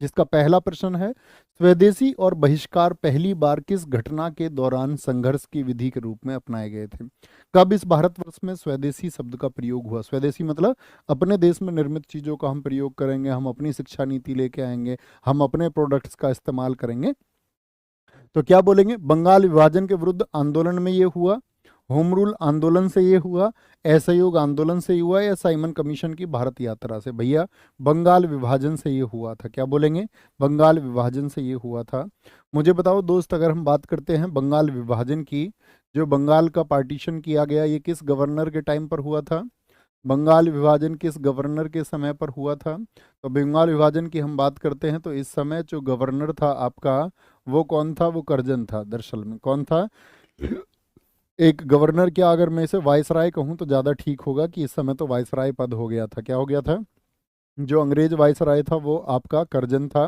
जिसका पहला प्रश्न है, स्वदेशी और बहिष्कार पहली बार किस घटना के दौरान संघर्ष की विधि के रूप में अपनाए गए थे? कब इस भारतवर्ष में स्वदेशी शब्द का प्रयोग हुआ? स्वदेशी मतलब अपने देश में निर्मित चीजों का हम प्रयोग करेंगे, हम अपनी शिक्षा नीति लेके आएंगे, हम अपने प्रोडक्ट्स का इस्तेमाल करेंगे। तो क्या बोलेंगे? बंगाल विभाजन के विरुद्ध आंदोलन में ये हुआ, होम रूल आंदोलन से ये हुआ, असहयोग आंदोलन से हुआ, या साइमन कमीशन की भारत यात्रा से? भैया बंगाल विभाजन से ये हुआ था। क्या बोलेंगे? बंगाल विभाजन से ये हुआ था। मुझे बताओ दोस्त, अगर हम बात करते हैं बंगाल विभाजन की, जो बंगाल का पार्टीशन किया गया, ये किस गवर्नर के टाइम पर हुआ था? बंगाल विभाजन किस गवर्नर के समय पर हुआ था? तो बंगाल विभाजन की हम बात करते हैं तो इस समय जो गवर्नर था आपका, वो कौन था? वो करजन था। दरअसल में कौन था? एक गवर्नर, क्या अगर मैं इसे वायसराय कहूँ तो ज़्यादा ठीक होगा कि इस समय तो वायसराय पद हो गया था। क्या हो गया था? जो अंग्रेज वायसराय था वो आपका करजन था।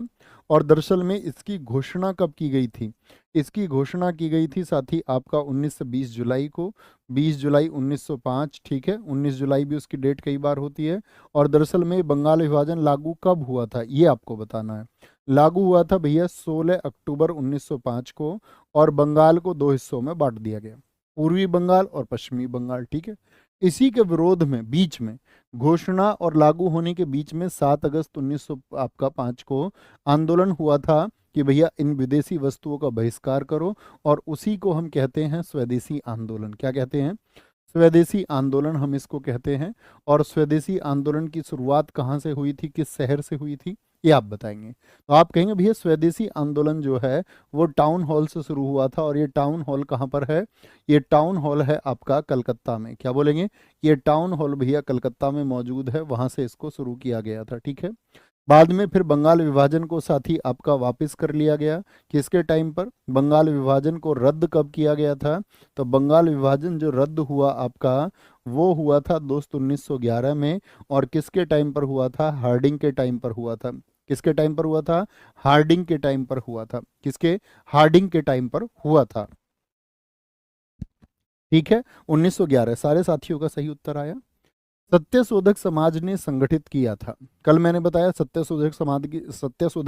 और दरअसल में इसकी घोषणा कब की गई थी? इसकी घोषणा की गई थी साथी आपका 19 से 20 जुलाई को, 20 जुलाई 1905। ठीक है, 19 जुलाई भी उसकी डेट कई बार होती है। और दरअसल में बंगाल विभाजन लागू कब हुआ था ये आपको बताना है। लागू हुआ था भैया 16 अक्टूबर 1905 को, और बंगाल को दो हिस्सों में बांट दिया गया, पूर्वी बंगाल और पश्चिमी बंगाल। ठीक है, इसी के विरोध में बीच में, घोषणा और लागू होने के बीच में 7 अगस्त 1900 आपका 5 को आंदोलन हुआ था कि भैया इन विदेशी वस्तुओं का बहिष्कार करो, और उसी को हम कहते हैं स्वदेशी आंदोलन। क्या कहते हैं? स्वदेशी आंदोलन हम इसको कहते हैं। और स्वदेशी आंदोलन की शुरुआत कहाँ से हुई थी, किस शहर से हुई थी, ये आप बताएंगे। तो आप कहेंगे भैया स्वदेशी आंदोलन जो है वो टाउन हॉल से शुरू हुआ था, और ये टाउन हॉल कहाँ पर है? ये टाउन हॉल है आपका कलकत्ता में। क्या बोलेंगे? ये टाउन हॉल भैया कलकत्ता में मौजूद है, वहां से इसको शुरू किया गया था। ठीक है, बाद में फिर बंगाल विभाजन को साथी आपका वापस कर लिया गया। किसके टाइम पर? बंगाल विभाजन को रद्द कब किया गया था? तो बंगाल विभाजन जो रद्द हुआ आपका, वो हुआ था दोस्त 1911 में। और किसके टाइम पर हुआ था? हार्डिंग के टाइम पर हुआ था। किसके टाइम पर हुआ था? हार्डिंग के टाइम पर हुआ था। किसके? हार्डिंग के टाइम पर हुआ था। ठीक है, 1911। सारे साथियों का सही उत्तर आया। सत्यशोधक समाज ने संगठित किया था। कल मैंने बताया सत्यशोधक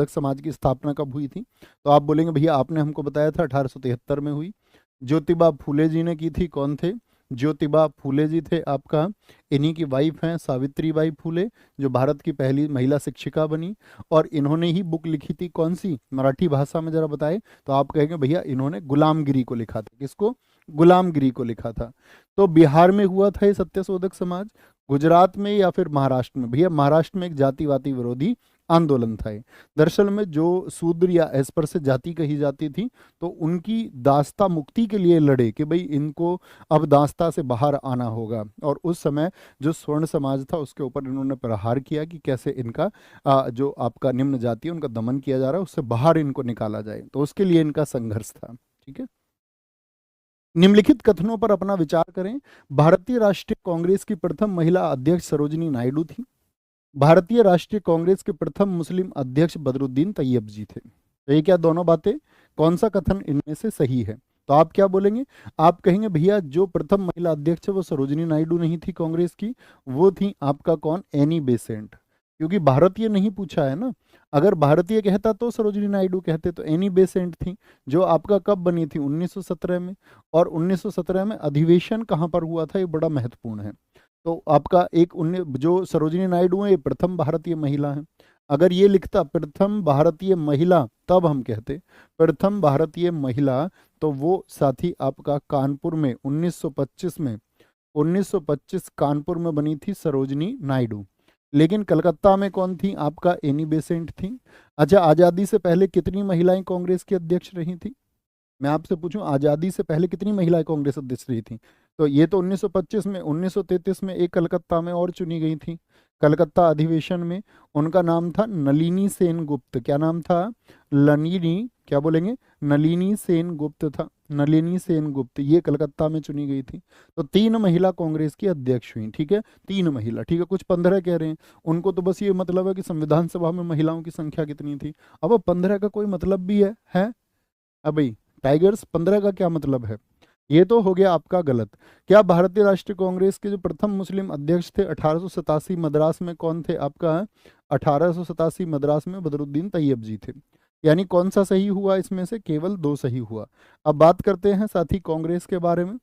समाज की स्थापना कब हुई थी? तो आप बोलेंगे भैया आपने हमको बताया था 1873 में हुई। ज्योतिबा फूले जी ने की थी। कौन थे? ज्योतिबा फूले जी थे आपका। इन्हीं की वाइफ हैं सावित्रीबाई फूले, जो भारत की पहली महिला शिक्षिका बनी। और इन्होंने ही बुक लिखी थी, कौन सी? मराठी भाषा में जरा बताए। तो आप कहेंगे भैया इन्होंने गुलामगिरी को लिखा था। किसको? गुलामगिरी को लिखा था। तो बिहार में हुआ था ये सत्यशोधक समाज, गुजरात में या फिर महाराष्ट्र में? भैया महाराष्ट्र में एक जातिवादी विरोधी आंदोलन था ये। दरअसल में जो शूद्र या अस्पृश्य जाति कही जाती थी, तो उनकी दास्ता मुक्ति के लिए लड़े कि भाई इनको अब दास्ता से बाहर आना होगा। और उस समय जो स्वर्ण समाज था उसके ऊपर इन्होंने प्रहार किया कि कैसे इनका जो आपका निम्न जाति है उनका दमन किया जा रहा है, उससे बाहर इनको निकाला जाए। तो उसके लिए इनका संघर्ष था। ठीक है, निम्नलिखित कथनों पर अपना विचार करें। भारतीय राष्ट्रीय कांग्रेस की प्रथम महिला अध्यक्ष सरोजिनी नायडू थी। भारतीय राष्ट्रीय कांग्रेस के प्रथम मुस्लिम अध्यक्ष बदरुद्दीन तैयब जी थे। तो ये क्या दोनों बातें, कौन सा कथन इनमें से सही है? तो आप क्या बोलेंगे? आप कहेंगे भैया जो प्रथम महिला अध्यक्ष है वो सरोजिनी नायडू नहीं थी कांग्रेस की, वो थी आपका कौन? Annie Besant. क्योंकि भारतीय नहीं पूछा है ना, अगर भारतीय कहता तो सरोजिनी नायडू कहते। तो एनी बेसेंट थी, जो आपका कब बनी थी? 1917 में। और 1917 में अधिवेशन कहाँ पर हुआ था, ये बड़ा महत्वपूर्ण है। तो आपका जो सरोजिनी नायडू है ये प्रथम भारतीय महिला है। अगर ये लिखता प्रथम भारतीय महिला, तब हम कहते प्रथम भारतीय महिला, तो वो साथी आपका कानपुर में 1925 में, 1925 कानपुर में बनी थी सरोजिनी नायडू। लेकिन कलकत्ता में कौन थी? आपका एनी बेसेंट थी। अच्छा, आज़ादी से पहले कितनी महिलाएं कांग्रेस की अध्यक्ष रही थी? मैं आपसे पूछूं, आज़ादी से पहले कितनी महिलाएं कांग्रेस अध्यक्ष रही थी? तो ये तो 1925 में, 1933 में एक कलकत्ता में और चुनी गई थी, कलकत्ता अधिवेशन में। उनका नाम था नलिनी सेनगुप्त। क्या नाम था? नलिनी, क्या बोलेंगे? नलिनी सेनगुप्त था। नलिनी सेनगुप्त, ये कलकत्ता में चुनी गई थी। तो 3 महिला कांग्रेस की अध्यक्ष हुई। ठीक है, 3 महिला। ठीक है, कुछ 15 कह रहे हैं, उनको तो बस ये मतलब है कि संविधान सभा में महिलाओं की संख्या कितनी थी। अब 15 का कोई मतलब भी है? अब भाई टाइगर्स 15 का क्या मतलब है? ये तो हो गया आपका गलत। क्या भारतीय राष्ट्रीय कांग्रेस के जो प्रथम मुस्लिम अध्यक्ष थे 1887 मद्रास में, कौन थे आपका? 1887 मद्रास में बदरुद्दीन तैयब जी थे। यानी कौन सा सही हुआ इसमें से? केवल दो सही हुआ। अब बात करते हैं साथी कांग्रेस के बारे में।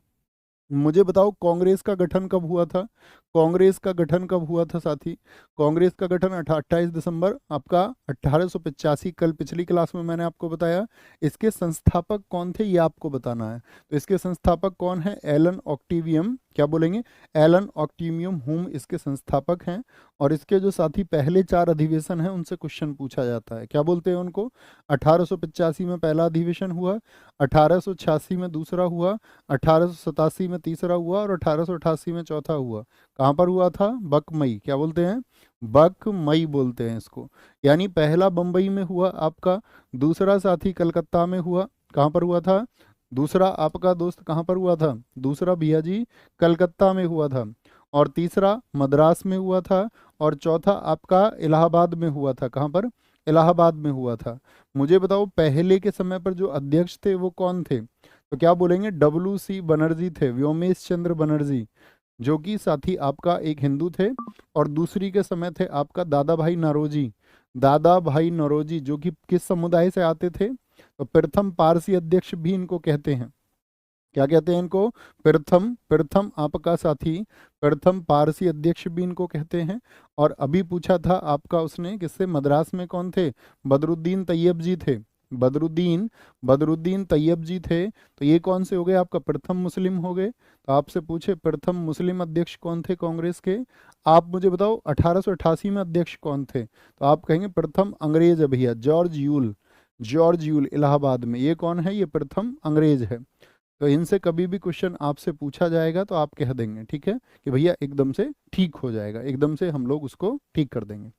मुझे बताओ कांग्रेस का गठन कब हुआ था? कांग्रेस का गठन कब हुआ था साथी? कांग्रेस का गठन 28 दिसंबर आपका 1885, कल पिछली क्लास में मैंने आपको बताया। इसके संस्थापक कौन थे ये आपको बताना है। तो इसके संस्थापक कौन है? एलन ऑक्टिवियम, क्या बोलेंगे? एलन ऑक्टिवियम हुम इसके संस्थापक हैं। और इसके जो साथी पहले 4 अधिवेशन हैं उनसे क्वेश्चन पूछा जाता है, क्या बोलते हैं उनको? 1885 में पहला अधिवेशन हुआ, 1886 में दूसरा हुआ, 1887 में तीसरा हुआ और 1888 में चौथा हुआ। कहाँ पर हुआ था? बकमई, क्या बोलते हैं? बकमई बोलते हैं इसको। यानी पहला बम्बई में हुआ आपका, दूसरा साथी कलकत्ता में हुआ। कहाँ पर हुआ था? दूसरा आपका दोस्त कहाँ पर हुआ था? दूसरा भैया जी कलकत्ता में हुआ था। और तीसरा मद्रास में हुआ था। और चौथा आपका इलाहाबाद में हुआ था। कहाँ पर? इलाहाबाद में हुआ था। मुझे बताओ पहले के समय पर जो अध्यक्ष थे वो कौन थे? तो क्या बोलेंगे? WC बनर्जी थे, व्योमेश चंद्र बनर्जी, जो कि साथी आपका एक हिंदू थे। और दूसरी के समय थे आपका दादा भाई नौरोजी। दादा भाई नौरोजी जो कि किस समुदाय से आते थे? तो प्रथम पारसी अध्यक्ष भी इनको कहते हैं। क्या कहते हैं इनको? प्रथम, प्रथम आपका साथी प्रथम पारसी अध्यक्ष भी इनको कहते हैं। और अभी पूछा था आपका उसने किससे? मद्रास में कौन थे? बदरुद्दीन तैयब जी थे। बदरुद्दीन बदरुद्दीन तैयब जी थे। तो ये कौन से हो गए आपका? प्रथम मुस्लिम हो गए। तो आपसे पूछे प्रथम मुस्लिम अध्यक्ष कौन थे कांग्रेस के? आप मुझे बताओ 1888 में अध्यक्ष कौन थे? तो आप कहेंगे प्रथम अंग्रेज है भैया, George Yule. George Yule Allahabad में, ये कौन है? ये प्रथम अंग्रेज है। तो इनसे कभी भी क्वेश्चन आपसे पूछा जाएगा तो आप कह देंगे, ठीक है, कि भैया एकदम से ठीक हो जाएगा, एकदम से हम लोग उसको ठीक कर देंगे।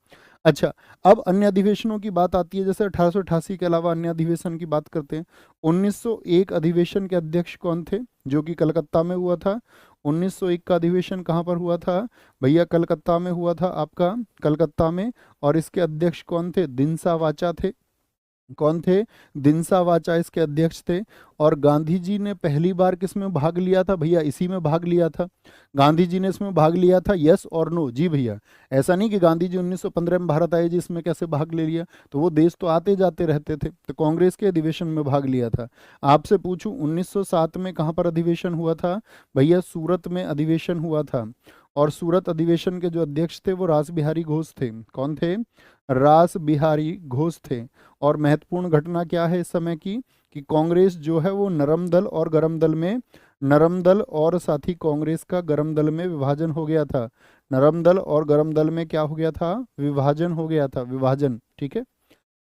अच्छा, अब अन्य अधिवेशनों की बात आती है। जैसे 1888 के अलावा अन्य अधिवेशन की बात करते हैं। 1901 अधिवेशन के अध्यक्ष कौन थे? जो कि कलकत्ता में हुआ था। 1901 का अधिवेशन कहाँ पर हुआ था? भैया कलकत्ता में हुआ था आपका, कलकत्ता में। और इसके अध्यक्ष कौन थे? दिनसा वाचा थे। कौन थे? दिनसा वाचा इसके अध्यक्ष थे। और गांधी जी ने पहली बार किस में भाग लिया था? भैया इसी में भाग लिया था। गांधी जी ने इसमें भाग लिया था, यस और नो? जी भैया। ऐसा नहीं कि गांधी जी 1915 में भारत आए जी इसमें कैसे भाग ले लिया, तो वो देश तो आते जाते रहते थे, तो कांग्रेस के अधिवेशन में भाग लिया था। आपसे पूछूं 1907 में कहाँ पर अधिवेशन हुआ था? भैया सूरत में अधिवेशन हुआ था। और सूरत अधिवेशन के जो अध्यक्ष थे वो रास बिहारी घोष थे। कौन थे? रास बिहारी घोष थे। और महत्वपूर्ण घटना क्या है इस समय की? कि कांग्रेस जो है वो नरम दल और गरम दल में, नरम दल और साथी कांग्रेस का गरम दल में विभाजन हो गया था। नरम दल और गरम दल में क्या हो गया था? विभाजन हो गया था, विभाजन, ठीक है।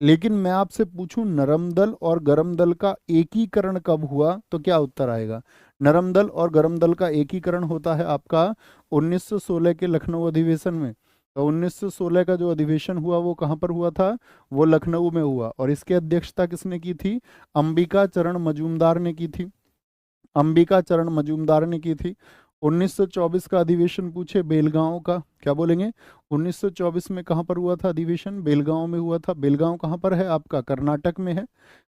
लेकिन मैं आपसे पूछूं नरम दल और गरम दल का एकीकरण कब हुआ, तो क्या उत्तर आएगा? नरम दल और गरम दल का एकीकरण होता है आपका 1916 के लखनऊ अधिवेशन में। तो 1916 का जो अधिवेशन हुआ वो कहाँ पर हुआ था? वो लखनऊ में हुआ। और इसकी अध्यक्षता किसने की थी? अंबिका चरण मजूमदार ने की थी। अंबिका चरण मजूमदार ने की थी। 1924 का अधिवेशन पूछे बेलगांव का, क्या बोलेंगे? 1924 में कहाँ पर हुआ था अधिवेशन? बेलगांव में हुआ था। बेलगांव कहाँ पर है आपका? कर्नाटक में है।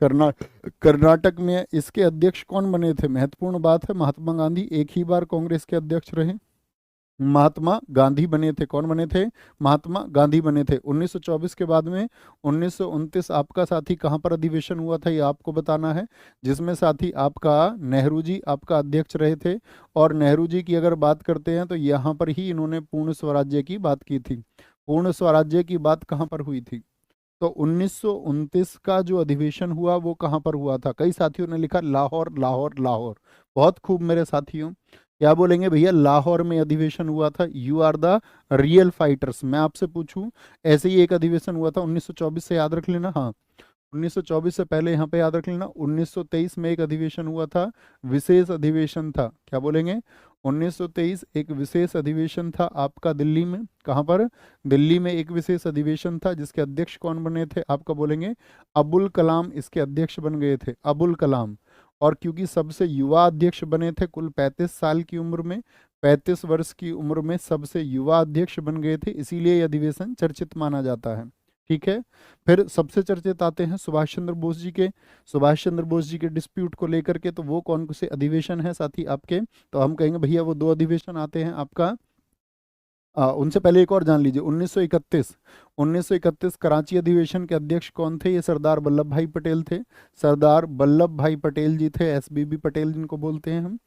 कर्नाटक में है। इसके अध्यक्ष कौन बने थे? महत्वपूर्ण बात है, महात्मा गांधी एक ही बार कांग्रेस के अध्यक्ष रहे। महात्मा गांधी बने थे। कौन बने थे? महात्मा गांधी बने थे। 1924 के बाद में 1929 आपका साथी कहाँ पर अधिवेशन हुआ था ये आपको बताना है, जिसमें साथी आपका नेहरू जी आपका अध्यक्ष रहे थे। और नेहरू जी की अगर बात करते हैं तो यहाँ पर ही इन्होंने पूर्ण स्वराज्य की बात की थी। पूर्ण स्वराज्य की बात कहाँ पर हुई थी? तो 1929 का जो अधिवेशन हुआ वो कहाँ पर हुआ था? कई साथियों ने लिखा लाहौर, लाहौर, लाहौर। बहुत खूब मेरे साथियों। क्या बोलेंगे भैया? लाहौर में अधिवेशन हुआ था। You are the real fighters. मैं आपसे पूछूं, ऐसे ही एक अधिवेशन हुआ था 1924 से, याद रख लेना। हाँ, 1924 से पहले यहाँ पे याद रख लेना 1923 में एक अधिवेशन हुआ था, विशेष अधिवेशन था। क्या बोलेंगे? 1923 एक विशेष अधिवेशन था आपका दिल्ली में। कहाँ पर? दिल्ली में एक विशेष अधिवेशन था जिसके अध्यक्ष कौन बने थे? आपका बोलेंगे अबुल कलाम इसके अध्यक्ष बन गए थे, अबुल कलाम। और क्योंकि सबसे युवा अध्यक्ष बने थे, कुल 35 साल की उम्र में, 35 वर्ष की उम्र में सबसे युवा अध्यक्ष बन गए थे, इसीलिए यह अधिवेशन चर्चित माना जाता है। ठीक है। फिर सबसे चर्चित आते हैं सुभाष चंद्र बोस जी के। सुभाष चंद्र बोस जी के डिस्प्यूट को लेकर के, तो वो कौन से अधिवेशन है साथी आपके, तो हम कहेंगे भैया वो 2 अधिवेशन आते हैं आपका। उनसे पहले एक और जान लीजिए, 1931 कराची अधिवेशन के अध्यक्ष कौन थे, ये सरदार वल्लभ भाई पटेल थे। सरदार वल्लभ भाई पटेल जी थे, एसबीबी पटेल जिनको बोलते हैं हम।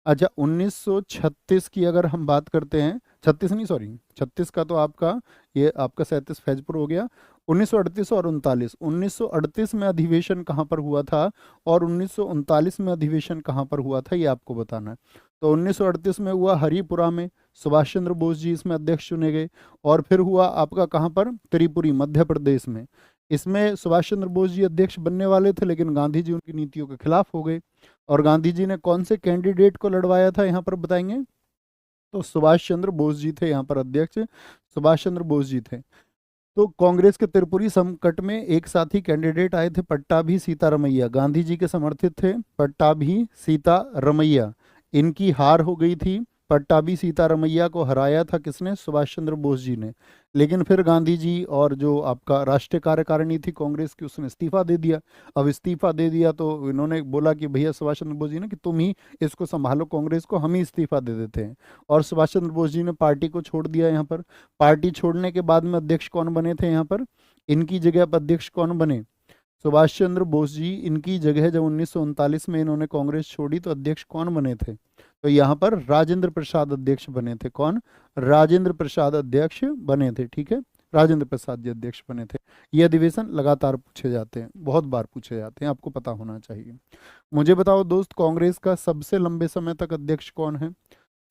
अच्छा, 1936 की अगर हम बात करते हैं, 36 नहीं सॉरी, 36 का तो आपका ये आपका 37 फैजपुर हो गया। 1938 और 39, 1938 में अधिवेशन कहाँ पर हुआ था और 1939 में अधिवेशन कहाँ पर हुआ था, ये आपको बताना है। तो 1938 में हुआ हरिपुरा में, सुभाष चंद्र बोस जी इसमें अध्यक्ष चुने गए। और फिर हुआ आपका कहाँ पर, त्रिपुरी मध्य प्रदेश में। इसमें सुभाष चंद्र बोस जी अध्यक्ष बनने वाले थे, लेकिन गांधी जी उनकी नीतियों के खिलाफ हो गए। और गांधी जी ने कौन से कैंडिडेट को लड़वाया था यहाँ पर बताएंगे, तो सुभाष चंद्र बोस जी थे यहाँ पर अध्यक्ष, सुभाष चंद्र बोस जी थे। तो कांग्रेस के त्रिपुरी संकट में एक साथी कैंडिडेट आए थे, पट्टाभी सीतारमैया, गांधी जी के समर्थित थे पट्टाभी सीतारमैया। इनकी हार हो गई थी, पट्टाभी सीतारमैया को हराया था किसने, सुभाष चंद्र बोस जी ने। लेकिन फिर गांधी जी और जो आपका राष्ट्रीय कार्यकारिणी थी कांग्रेस की, उसने इस्तीफा दे दिया। अब इस्तीफा दे दिया तो इन्होंने बोला कि भैया सुभाष चंद्र बोस जी ने कि तुम ही इसको संभालो कांग्रेस को, हम ही इस्तीफा दे देते हैं। और सुभाष चंद्र बोस जी ने पार्टी को छोड़ दिया यहाँ पर। पार्टी छोड़ने के बाद में अध्यक्ष कौन बने थे यहाँ पर, इनकी जगह पर अध्यक्ष कौन बने, सुभाष चंद्र बोस जी। इनकी जगह जब 1939 में इन्होंने कांग्रेस छोड़ी तो अध्यक्ष कौन बने थे, तो यहाँ पर राजेंद्र प्रसाद अध्यक्ष बने थे। कौन, राजेंद्र प्रसाद अध्यक्ष बने थे, ठीक है, राजेंद्र प्रसाद जी अध्यक्ष बने थे। ये अधिवेशन लगातार पूछे जाते हैं, बहुत बार पूछे जाते हैं, आपको पता होना चाहिए। मुझे बताओ दोस्त, कांग्रेस का सबसे लंबे समय तक अध्यक्ष कौन है,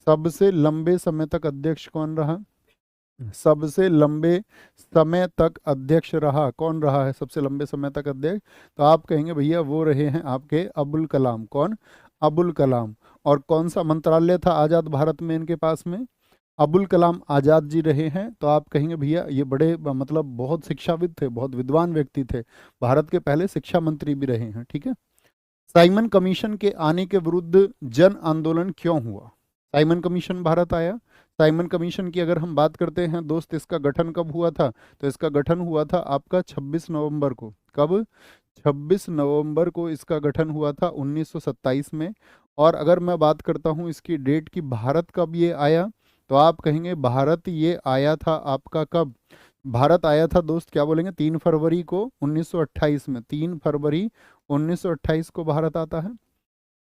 सबसे लंबे समय तक अध्यक्ष कौन रहा, सबसे लंबे समय तक अध्यक्ष रहा कौन रहा है, सबसे लंबे समय तक अध्यक्ष, तो आप कहेंगे भैया वो रहे हैं आपके अबुल कलाम। कौन, अबुल कलाम। और कौन सा मंत्रालय था आज़ाद भारत में इनके पास में, अबुल कलाम आज़ाद जी रहे हैं। तो आप कहेंगे भैया ये बड़े मतलब बहुत शिक्षाविद थे, बहुत विद्वान व्यक्ति थे, भारत के पहले शिक्षा मंत्री भी रहे हैं, ठीक है। साइमन कमीशन के आने के विरुद्ध जन आंदोलन क्यों हुआ, साइमन कमीशन भारत आया। साइमन कमीशन की अगर हम बात करते हैं दोस्त, इसका गठन कब हुआ था, तो इसका गठन हुआ था आपका 26 नवंबर को। कब, 26 नवंबर को इसका गठन हुआ था 1927 में। और अगर मैं बात करता हूँ इसकी डेट की, भारत कब ये आया, तो आप कहेंगे भारत ये आया था आपका कब, भारत आया था दोस्त क्या बोलेंगे, 3 फरवरी को 1928 में, 3 फरवरी 1928 को भारत आता है,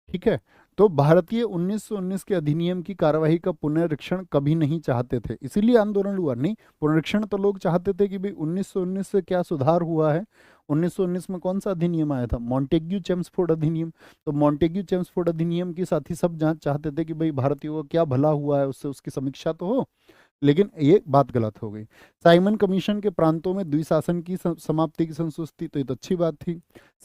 ठीक है। तो भारतीय 1919 के अधिनियम की कार्यवाही का पुनरीक्षण कभी नहीं चाहते थे, इसीलिए आंदोलन हुआ। नहीं, पुनरीक्षण तो लोग चाहते थे कि भाई 1919 से क्या सुधार हुआ है। 1919 में कौन सा अधिनियम आया था, मॉन्टेग्यू चेम्सफोर्ड अधिनियम। तो मॉन्टेग्यू चेम्सफोर्ड अधिनियम के साथ ही सब जांच चाहते थे कि भाई भारतीयों का क्या भला हुआ है, उससे उसकी समीक्षा तो हो। लेकिन ये बात गलत हो गई। साइमन कमीशन के प्रांतों में द्विशासन की समाप्ति की संस्तुति, तो ये तो अच्छी बात थी।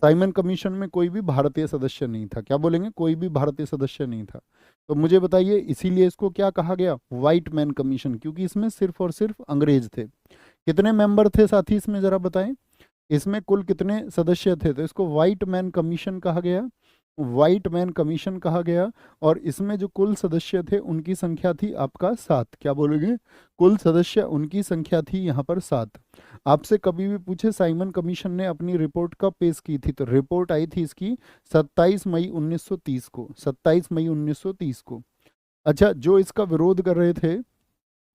साइमन कमीशन में कोई भी भारतीय सदस्य नहीं था, क्या बोलेंगे, कोई भी भारतीय सदस्य नहीं था। तो मुझे बताइए इसीलिए इसको क्या कहा गया, व्हाइट मैन कमीशन, क्योंकि इसमें सिर्फ और सिर्फ अंग्रेज थे। कितने मेंबर थे साथी इसमें जरा बताएं, इसमें कुल कितने सदस्य थे, तो इसको व्हाइट मैन कमीशन कहा गया, व्हाइट मैन कमीशन कहा गया। और इसमें जो कुल सदस्य थे उनकी संख्या थी आपका 7, क्या बोलोगे, कुल सदस्य उनकी संख्या थी यहाँ पर 7। आपसे कभी भी पूछे साइमन कमीशन ने अपनी रिपोर्ट कब पेश की थी, तो रिपोर्ट आई थी इसकी 27 मई 1930 को, 27 मई 1930 को। अच्छा, जो इसका विरोध कर रहे थे,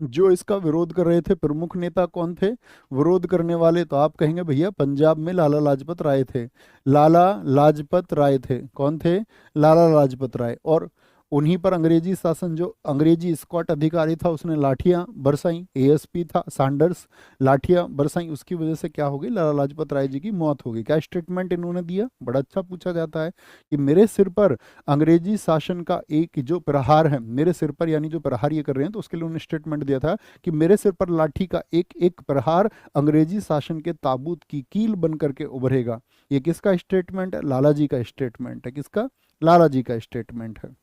जो इसका विरोध कर रहे थे प्रमुख नेता कौन थे, विरोध करने वाले, तो आप कहेंगे भैया पंजाब में लाला लाजपत राय थे, लाला लाजपत राय थे। कौन थे, लाला लाजपत राय। और उन्हीं पर अंग्रेजी शासन, जो अंग्रेजी स्कॉट अधिकारी था उसने लाठियां बरसाई, एएसपी था सैंडर्स, लाठियां बरसाई, उसकी वजह से क्या हो गई, लाला लाजपत राय जी की मौत हो गई। क्या स्टेटमेंट इन्होंने दिया, बड़ा अच्छा पूछा जाता है कि मेरे सिर पर अंग्रेजी शासन का एक जो प्रहार है, मेरे सिर पर, यानी जो प्रहार ये कर रहे हैं, तो उसके लिए उन्होंने स्टेटमेंट दिया था कि मेरे सिर पर लाठी का एक एक प्रहार अंग्रेजी शासन के ताबूत की कील बन करके उभरेगा। ये किसका स्टेटमेंट है, लाला जी का स्टेटमेंट है। किसका, लाला जी का स्टेटमेंट है।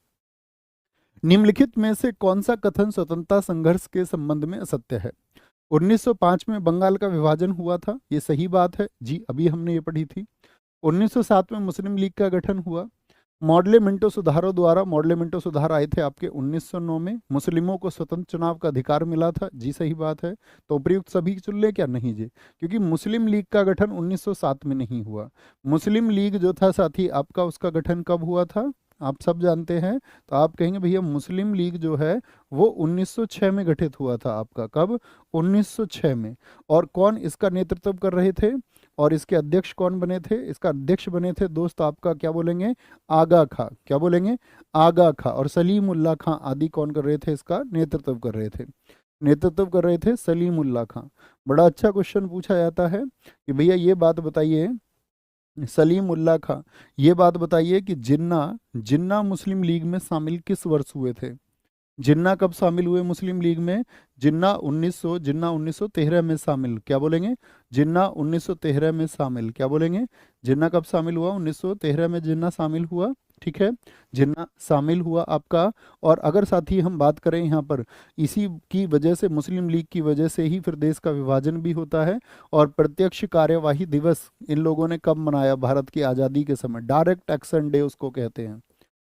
निम्नलिखित में से कौन सा कथन स्वतंत्रता संघर्ष के संबंध में असत्य है। 1905 में बंगाल का विभाजन हुआ था, ये सही बात है जी, अभी हमने ये पढ़ी थी। 1907 में मुस्लिम लीग का गठन हुआ, मॉडले मिंटो सुधारों द्वारा, मॉडले मिंटो सुधार आए थे आपके 1909 में। मुस्लिमों को स्वतंत्र चुनाव का अधिकार मिला था, जी सही बात है। तो उपयुक्त सभी चुन ले क्या, नहीं जी, क्योंकि मुस्लिम लीग का गठन 1907 में नहीं हुआ। मुस्लिम लीग जो था साथी आपका, उसका गठन कब हुआ था, आप सब जानते हैं। तो आप कहेंगे भैया मुस्लिम लीग जो है वो 1906 में गठित हुआ था आपका, कब, 1906 में। और कौन इसका नेतृत्व कर रहे थे, और इसके अध्यक्ष कौन बने थे, इसका अध्यक्ष बने थे दोस्त आपका, क्या बोलेंगे, आगा खां, क्या बोलेंगे, आगा खां। और सलीम उल्लाह खां आदि कौन कर रहे थे, इसका नेतृत्व कर रहे थे, नेतृत्व कर रहे थे सलीम उल्लाह खां। बड़ा अच्छा क्वेश्चन पूछा जाता है कि भैया ये बात बताइए, सलीम उल्लाह खां, ये बात बताइए कि जिन्ना, जिन्ना मुस्लिम लीग में शामिल किस वर्ष हुए थे, जिन्ना कब शामिल हुए मुस्लिम लीग में, जिन्ना 1913 में शामिल, क्या बोलेंगे, जिन्ना 1913 में शामिल, क्या बोलेंगे, जिन्ना कब शामिल हुआ, 1913 में जिन्ना शामिल हुआ, ठीक है, जिन्ना शामिल हुआ आपका। और अगर साथी हम बात करें यहाँ पर, इसी की वजह से, मुस्लिम लीग की वजह से ही फिर देश का विभाजन भी होता है। और प्रत्यक्ष कार्यवाही दिवस इन लोगों ने कब मनाया, भारत की आज़ादी के समय, डायरेक्ट एक्शन डे उसको कहते हैं,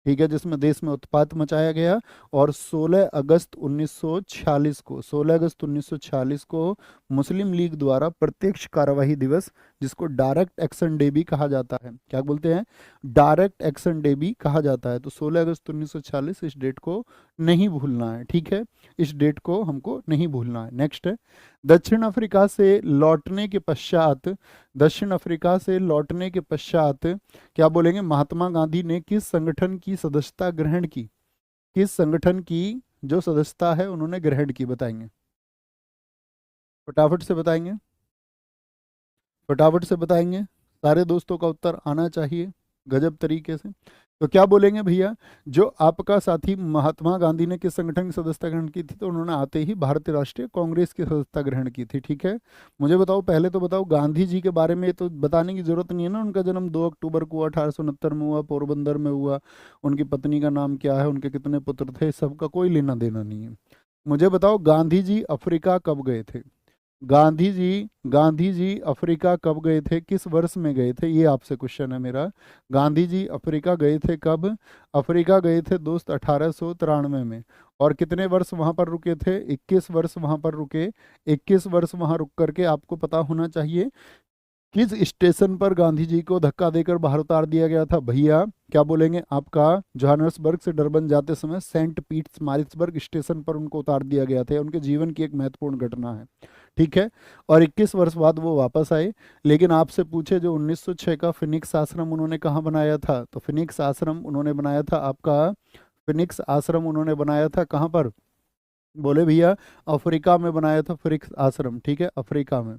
ठीक है, जिसमें देश में उत्पात मचाया गया। और 16 अगस्त 1946 को, 16 अगस्त 1946 को मुस्लिम लीग द्वारा प्रत्यक्ष कार्यवाही दिवस, जिसको डायरेक्ट एक्शन डे भी कहा जाता है, क्या बोलते हैं, डायरेक्ट एक्शन डे भी कहा जाता है। तो 16 अगस्त 1946, इस डेट को नहीं भूलना है, ठीक है, इस डेट को हमको नहीं भूलना है। नेक्स्ट है, दक्षिण अफ्रीका से लौटने के पश्चात, दक्षिण अफ्रीका से लौटने के पश्चात क्या बोलेंगे, महात्मा गांधी ने किस संगठन की सदस्यता ग्रहण की, किस संगठन की जो सदस्यता है उन्होंने ग्रहण की, बताएंगे, फटाफट से बताएंगे, फटाफट से बताएंगे, सारे दोस्तों का उत्तर आना चाहिए गजब तरीके से। तो क्या बोलेंगे भैया, जो आपका साथी महात्मा गांधी ने किस संगठन की सदस्यता ग्रहण की थी, तो उन्होंने आते ही भारतीय राष्ट्रीय कांग्रेस की सदस्यता ग्रहण की थी, ठीक है। मुझे बताओ, पहले तो बताओ गांधी जी के बारे में तो बताने की जरूरत नहीं है ना, उनका जन्म 2 अक्टूबर को 1869 में हुआ, पोरबंदर में हुआ, उनकी पत्नी का नाम क्या है, उनके कितने पुत्र थे, सबका कोई लेना देना नहीं है। मुझे बताओ गांधी जी अफ्रीका कब गए थे, गांधी जी अफ्रीका कब गए थे, किस वर्ष में गए थे, ये आपसे क्वेश्चन है मेरा। गांधी जी अफ्रीका गए थे कब, अफ्रीका गए थे दोस्त 1893 में। और कितने वर्ष वहां पर रुके थे, 21 वर्ष वहां पर रुके, 21 वर्ष वहां रुक करके आपको पता होना चाहिए किस स्टेशन पर गांधी जी को धक्का देकर बाहर उतार दिया गया था, भैया क्या बोलेंगे, आपका जोहान्सबर्ग से डरबन जाते समय सेंट पीट्स मारिट्सबर्ग स्टेशन पर उनको उतार दिया गया था, उनके जीवन की एक महत्वपूर्ण घटना है, ठीक है। और 21 वर्ष बाद वो वापस आए। लेकिन आपसे पूछे जो 1906 का फिनिक्स आश्रम उन्होंने कहाँ बनाया था, तो फिनिक्स आश्रम उन्होंने बनाया था आपका, फिनिक्स आश्रम उन्होंने बनाया था कहाँ पर, बोले भैया अफ्रीका में बनाया था फिनिक्स आश्रम, ठीक है, अफ्रीका में।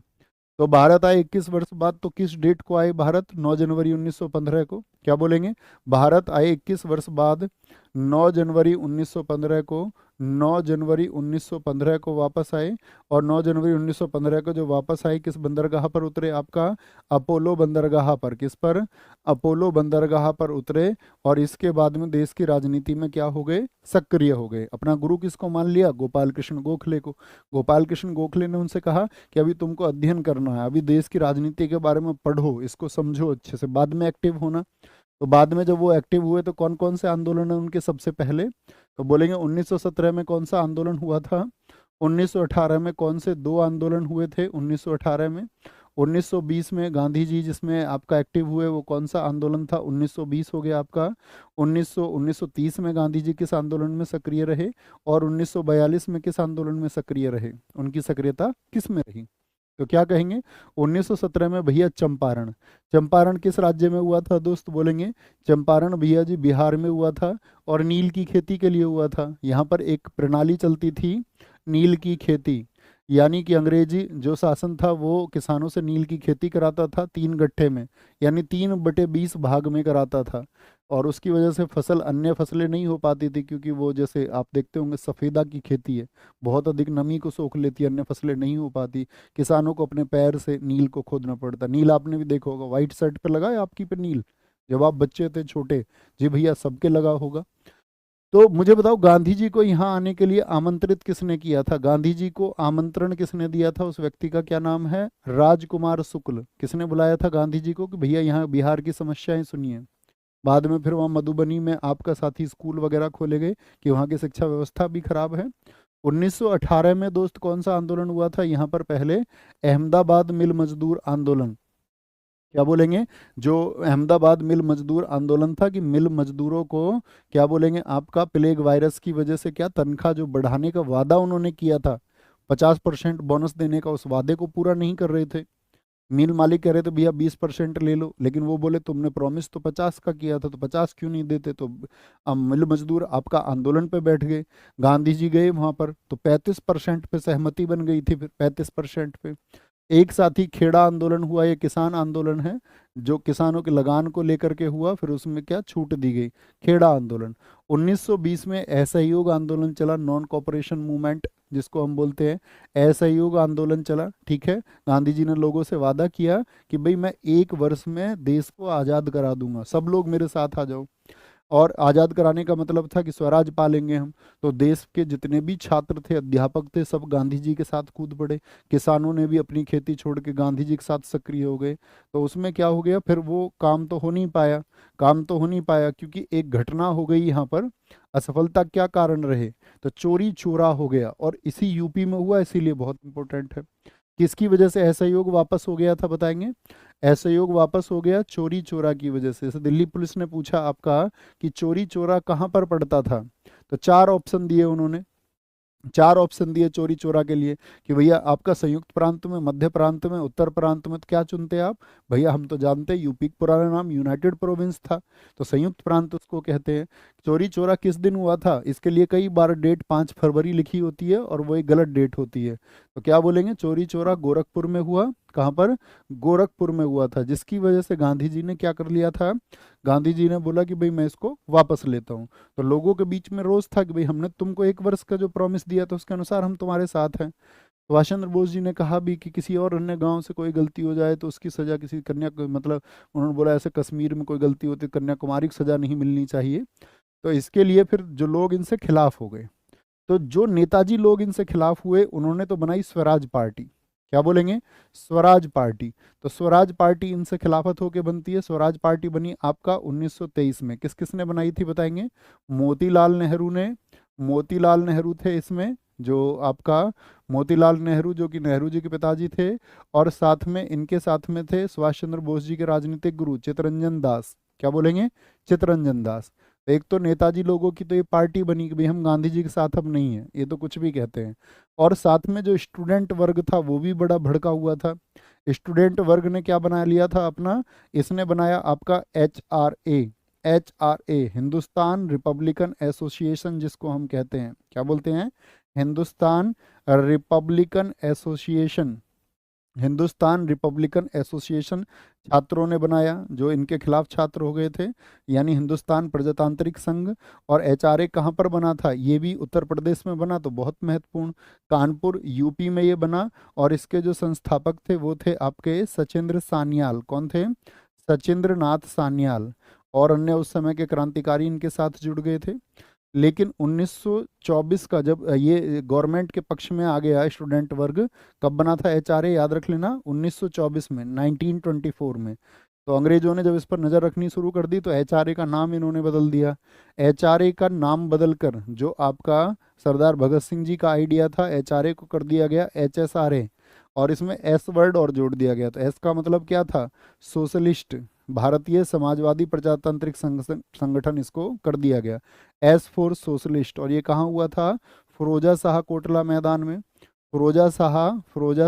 तो भारत आए 21 वर्ष बाद, तो किस डेट को आए भारत, 9 जनवरी 1915 को, क्या बोलेंगे, भारत आए 21 वर्ष बाद 9 जनवरी 1915 को, 9 जनवरी 1915 को वापस आए। और 9 जनवरी 1915 को जो वापस आए, किस बंदरगाह पर उतरे, आपका अपोलो बंदरगाह पर, किस पर, अपोलो बंदरगाह पर उतरे। और इसके बाद में देश की राजनीति में क्या हो गए, सक्रिय हो गए। अपना गुरु किसको मान लिया, गोपाल कृष्ण गोखले को। गोपाल कृष्ण गोखले ने उनसे कहा कि अभी तुमको अध्ययन करना है, अभी देश की राजनीति के बारे में पढ़ो, इसको समझो अच्छे से, बाद में एक्टिव होना। तो बाद में जब वो एक्टिव हुए तो कौन कौन से आंदोलन है उनके सबसे पहले, तो बोलेंगे 1917 में कौन सा आंदोलन हुआ था, 1918 में कौन से 2 आंदोलन हुए थे, 1918 में, 1920 में गांधी जी जिसमें आपका एक्टिव हुए वो कौन सा आंदोलन था, 1920 हो गया आपका। 1930 में गांधी जी किस आंदोलन में सक्रिय रहे, और 1942 में किस आंदोलन में सक्रिय रहे, उनकी सक्रियता किस में रही, तो क्या कहेंगे, 1917 में भैया चंपारण। चंपारण किस राज्य में हुआ था दोस्त, बोलेंगे चंपारण भैया जी बिहार में हुआ था, और नील की खेती के लिए हुआ था। यहाँ पर एक प्रणाली चलती थी नील की खेती, यानी कि अंग्रेजी जो शासन था वो किसानों से नील की खेती कराता था 3 गट्ठे में, यानी 3/20 भाग में कराता था। और उसकी वजह से फसल, अन्य फसलें नहीं हो पाती थी, क्योंकि वो जैसे आप देखते होंगे सफ़ेदा की खेती है, बहुत अधिक नमी को सोख लेती है, अन्य फसलें नहीं हो पाती, किसानों को अपने पैर से नील को खोदना पड़ता। नील आपने भी देखा होगा, व्हाइट शर्ट पे लगा है आपकी पे नील, जब आप बच्चे थे छोटे, जी भैया सबके लगा होगा। तो मुझे बताओ गांधी जी को यहाँ आने के लिए आमंत्रित किसने किया था, गांधी जी को आमंत्रण किसने दिया था, उस व्यक्ति का क्या नाम है, राजकुमार शुक्ल। किसने बुलाया था गांधी जी को कि भैया यहाँ बिहार की समस्याएं सुनिए, बाद में फिर वहाँ मधुबनी में आपका साथी स्कूल वगैरह खोले गए कि वहाँ की शिक्षा व्यवस्था भी खराब है। 1918 में दोस्त कौन सा आंदोलन हुआ था? यहाँ पर पहले अहमदाबाद मिल मजदूर आंदोलन। क्या बोलेंगे? जो अहमदाबाद मिल मजदूर आंदोलन था कि मिल मजदूरों को क्या बोलेंगे, आपका प्लेग वायरस की वजह से क्या तनख्वाह जो बढ़ाने का वादा उन्होंने किया था, 50% बोनस देने का, उस वादे को पूरा नहीं कर रहे थे। मिल मालिक कह रहे थे भैया 20% ले लो, लेकिन वो बोले तुमने प्रॉमिस तो 50 का किया था, तो 50 क्यों नहीं देते? तो अब मिल मजदूर आपका आंदोलन पे बैठ गए। गांधी जी गए वहां पर तो 35% पे सहमति बन गई थी, फिर 35% पे। एक साथ ही खेड़ा आंदोलन हुआ, ये किसान आंदोलन है जो किसानों के लगान को लेकर के हुआ, फिर उसमें क्या छूट दी गई, खेड़ा आंदोलन। 1920 में असहयोग आंदोलन चला, नॉन कॉपरेशन मूवमेंट जिसको हम बोलते हैं, असहयोग आंदोलन चला। ठीक है, गांधी जी ने लोगों से वादा किया कि भाई मैं 1 वर्ष में देश को आज़ाद करा दूंगा, सब लोग मेरे साथ आ जाओ। और आज़ाद कराने का मतलब था कि स्वराज पालेंगे हम। तो देश के जितने भी छात्र थे, अध्यापक थे, सब गांधी जी के साथ कूद पड़े। किसानों ने भी अपनी खेती छोड़ के गांधी जी के साथ सक्रिय हो गए। तो उसमें क्या हो गया, फिर वो काम तो हो नहीं पाया, काम तो हो नहीं पाया क्योंकि एक घटना हो गई यहाँ पर। असफलता क्या कारण रहे? तो चोरी चोरा हो गया, और इसी यूपी में हुआ, इसीलिए बहुत इंपॉर्टेंट है। किसकी वजह से असहयोग वापस हो गया था बताएंगे? असहयोग वापस हो गया चोरी चोरा की वजह से। जैसे दिल्ली पुलिस ने पूछा आपका कि चोरी चोरा कहाँ पर पड़ता था, तो 4 ऑप्शन दिए उन्होंने। 4 ऑप्शन दिए चोरी चोरा के लिए कि भैया आपका संयुक्त प्रांत में, मध्य प्रांत में, उत्तर प्रांत में। तो क्या चुनते आप? भैया हम तो जानते हैं यूपी का पुराना नाम यूनाइटेड प्रोविंस था, तो संयुक्त प्रांत उसको कहते हैं। चोरी चोरा किस दिन हुआ था? इसके लिए कई बार डेट 5 फरवरी लिखी होती है और वो एक गलत डेट होती है। तो क्या बोलेंगे? चोरी चोरा गोरखपुर में हुआ। कहाँ पर? गोरखपुर में हुआ था, जिसकी वजह से गांधी जी ने क्या कर लिया था, गांधी जी ने बोला कि भाई मैं इसको वापस लेता हूँ। तो लोगों के बीच में रोष था कि भाई हमने तुमको 1 वर्ष का जो प्रॉमिस दिया था उसके अनुसार हम तुम्हारे साथ हैं। सुभाष चंद्र बोस जी ने कहा भी कि किसी और अन्य गांव से कोई गलती हो जाए तो उसकी सजा किसी मतलब उन्होंने बोला ऐसे कश्मीर में कोई गलती होती है कन्याकुमारी की सजा नहीं मिलनी चाहिए। तो इसके लिए फिर जो लोग इनसे खिलाफ हो गए, तो जो नेताजी लोग इनसे खिलाफ हुए उन्होंने तो बनाई स्वराज पार्टी। क्या बोलेंगे? स्वराज पार्टी। तो स्वराज पार्टी इनसे खिलाफत होकर बनती है। स्वराज पार्टी बनी आपका 1923 में। किस किस ने बनाई थी बताएंगे? मोतीलाल नेहरू ने। मोतीलाल नेहरू थे इसमें, जो आपका मोतीलाल नेहरू जो कि नेहरू जी के पिताजी थे, और साथ में इनके साथ में थे सुभाष चंद्र बोस जी के राजनीतिक गुरु चित्तरंजन दास। क्या बोलेंगे? चित्तरंजन दास। एक तो नेताजी लोगों की तो ये पार्टी बनी कि भाई हम गांधी जी के साथ अब नहीं है, ये तो कुछ भी कहते हैं। और साथ में जो स्टूडेंट वर्ग था वो भी बड़ा भड़का हुआ था। स्टूडेंट वर्ग ने क्या बना लिया था अपना? इसने बनाया आपका HRA। HRA Hindustan Republican association, जिसको हम कहते हैं, क्या बोलते हैं? Hindustan Republican association. Hindustan Republican association छात्रों ने बनाया, जो इनके खिलाफ छात्र हो गए थे, यानी हिंदुस्तान प्रजातांत्रिक संघ। और HRA कहाँ पर बना था? ये भी उत्तर प्रदेश में बना, तो बहुत महत्वपूर्ण। कानपुर यूपी में ये बना, और इसके जो संस्थापक थे वो थे आपके सचिंद्र सान्याल। कौन थे? सचिंद्र नाथ सान्याल। और अन्य उस समय के क्रांतिकारी इनके साथ जुड़ गए थे। लेकिन 1924 का जब ये गवर्नमेंट के पक्ष में आ गया स्टूडेंट वर्ग, कब बना था HRA? याद रख लेना, 1924 में, 1924 में। तो अंग्रेजों ने जब इस पर नज़र रखनी शुरू कर दी तो HRA का नाम इन्होंने बदल दिया। HRA का नाम बदलकर जो आपका सरदार भगत सिंह जी का आइडिया था, HRA को कर दिया गया HSRA, और इसमें एस वर्ड और जोड़ दिया गया। तो एस का मतलब क्या था? सोशलिस्ट, भारतीय समाजवादी प्रजातांत्रिक संगठन, इसको कर दिया गया एस फॉर सोशलिस्ट। और ये कहाँ हुआ था? फिरोजा शाह कोटला मैदान में। फिरोजा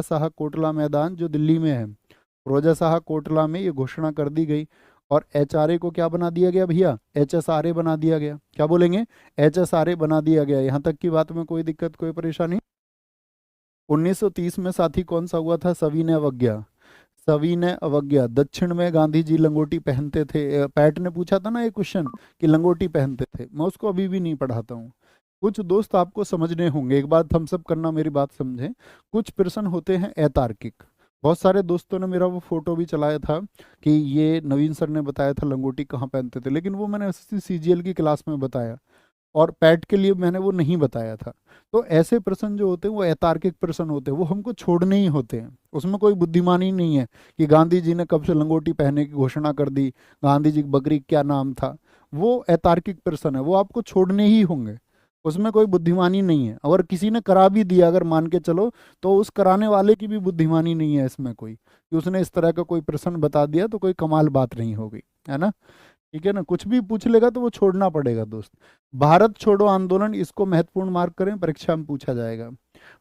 शाह कोटला मैदान जो दिल्ली में है, फिरोजा शाह कोटला में ये घोषणा कर दी गई। और HRA को क्या बना दिया गया भैया? HSRA बना दिया गया। क्या बोलेंगे? HSRA बना दिया गया। यहाँ तक की बात में कोई दिक्कत, कोई परेशानी? 1930 में साथी कौन सा हुआ था? सविनय अवज्ञा। सविनय अवज्ञा। दक्षिण में गांधी जी लंगोटी पहनते थे। पैट ने पूछा था ना ये क्वेश्चन कि लंगोटी पहनते थे, मैं उसको अभी भी नहीं पढ़ाता हूँ। कुछ दोस्त आपको समझने होंगे, एक बात थम्स अप करना, मेरी बात समझें। कुछ प्रश्न होते हैं अतार्किक। बहुत सारे दोस्तों ने मेरा वो फोटो भी चलाया था कि ये नवीन सर ने बताया था लंगोटी कहाँ पहनते थे, लेकिन वो मैंने CGL की क्लास में बताया। और पैट के लिए मैंने वो नहीं बताया था। तो ऐसे प्रश्न जो होते हैं वो अतार्किक प्रश्न होते हैं, वो हमको छोड़ने ही होते हैं, उसमें कोई बुद्धिमानी नहीं है कि गांधी जी ने कब से लंगोटी पहनने की घोषणा कर दी, गांधी जी की बकरी क्या नाम था। वो अतार्किक प्रश्न है, वो आपको छोड़ने ही होंगे, उसमें कोई बुद्धिमानी नहीं है। अगर किसी ने करा भी दिया, अगर मान के चलो, तो उस कराने वाले की भी बुद्धिमानी नहीं है इसमें कोई, कि उसने इस तरह का कोई प्रश्न बता दिया तो कोई कमाल बात नहीं होगी, है ना। ठीक है ना, कुछ भी पूछ लेगा तो वो छोड़ना पड़ेगा दोस्त। भारत छोड़ो आंदोलन, इसको महत्वपूर्ण मार्क करें, परीक्षा में पूछा जाएगा।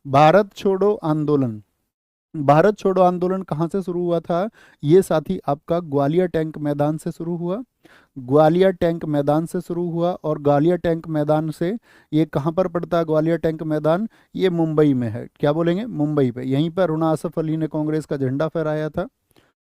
भारत छोड़ो आंदोलन, भारत छोड़ो आंदोलन कहाँ से शुरू हुआ था? ये साथी आपका ग्वालियर टैंक मैदान से शुरू हुआ, ग्वालियर टैंक मैदान से शुरू हुआ। और ग्वालियर टैंक मैदान से, ये कहाँ पर पड़ता है ग्वालियर टैंक मैदान? ये मुंबई में है। क्या बोलेंगे? मुंबई पे। यहीं पर रुना आसफ अली ने कांग्रेस का झंडा फहराया था,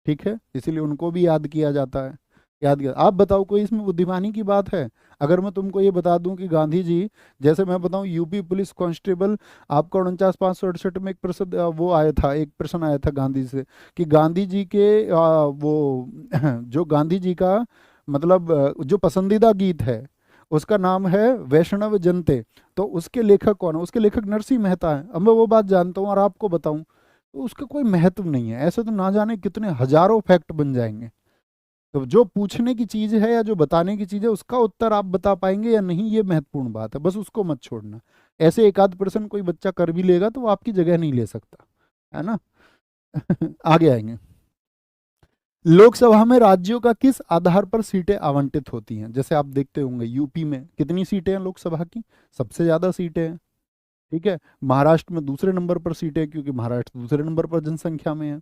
ठीक है, इसीलिए उनको भी याद किया जाता है। याद किया। आप बताओ कोई इसमें बुद्धिमानी की बात है? अगर मैं तुमको ये बता दूं कि गांधी जी, जैसे मैं बताऊं यूपी पुलिस कांस्टेबल, आपका 49,568 में एक प्रसिद्ध वो आया था, एक प्रश्न आया था गांधी से, कि गांधी जी के वो जो गांधी जी का मतलब जो पसंदीदा गीत है उसका नाम है वैष्णव जनते, तो उसके लेखक कौन है? उसके लेखक नरसिंह मेहता है। अब मैं वो बात जानता हूँ और आपको बताऊं तो उसका कोई महत्व नहीं है। ऐसे तो ना जाने कितने हजारों फैक्ट बन जाएंगे। तो जो पूछने की चीज है या जो बताने की चीज है उसका उत्तर आप बता पाएंगे या नहीं, ये महत्वपूर्ण बात है, बस उसको मत छोड़ना। ऐसे एक आध प्रश्न कोई बच्चा कर भी लेगा तो वो आपकी जगह नहीं ले सकता, है ना। आगे आएंगे। लोकसभा में राज्यों का किस आधार पर सीटें आवंटित होती हैं? जैसे आप देखते होंगे यूपी में कितनी सीटें हैं लोकसभा की? सबसे ज्यादा सीटें हैं, ठीक है। महाराष्ट्र में दूसरे नंबर पर सीटें हैं, क्योंकि महाराष्ट्र दूसरे नंबर पर जनसंख्या में है।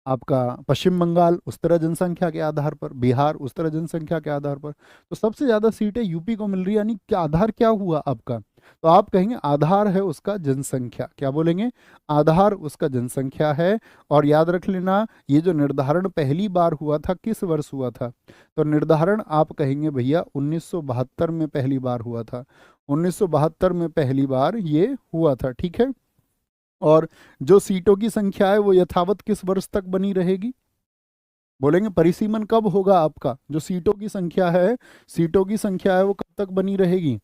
आपका पश्चिम बंगाल उस तरह जनसंख्या के आधार पर, बिहार उस तरह जनसंख्या के आधार पर, तो सबसे ज्यादा सीटें यूपी को मिल रही है। यानी क्या आधार क्या हुआ आपका? तो आप कहेंगे आधार है उसका जनसंख्या। क्या बोलेंगे? आधार उसका जनसंख्या है। और याद रख लेना, ये जो निर्धारण पहली बार हुआ था किस वर्ष हुआ था? तो निर्धारण आप कहेंगे भैया 1972 में पहली बार हुआ था, 1972 में पहली बार ये हुआ था, ठीक है। और जो सीटों की संख्या है वो यथावत किस वर्ष तक बनी रहेगी? बोलेंगे परिसीमन कब होगा आपका? जो सीटों की संख्या है, सीटों की संख्या है वो कब तक बनी रहेगी?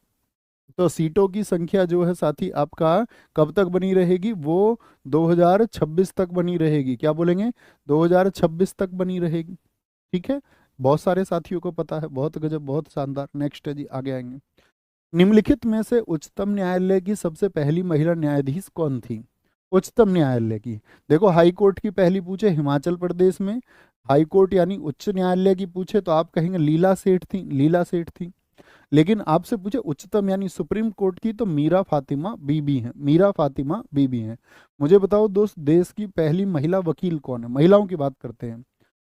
तो सीटों की संख्या जो है साथी आपका कब तक बनी रहेगी? वो 2026 तक बनी रहेगी। क्या बोलेंगे? 2026 तक बनी रहेगी, ठीक है। बहुत सारे साथियों को पता है, बहुत गजब, बहुत शानदार। नेक्स्ट है जी, आगे आएंगे। निम्नलिखित में से उच्चतम न्यायालय की सबसे पहली महिला न्यायाधीश कौन थी? उच्चतम न्यायालय की, देखो हाई कोर्ट की पहली पूछे हिमाचल प्रदेश में, हाई कोर्ट यानी उच्च न्यायालय की पूछे तो आप कहेंगे लीला सेठ थी, लीला सेठ थी। लेकिन आपसे पूछे उच्चतम यानी सुप्रीम कोर्ट की, तो मीरा फातिमा बीबी हैं, मीरा फातिमा बीबी हैं। मुझे बताओ दोस्त, देश की पहली महिला वकील कौन है? महिलाओं की बात करते हैं।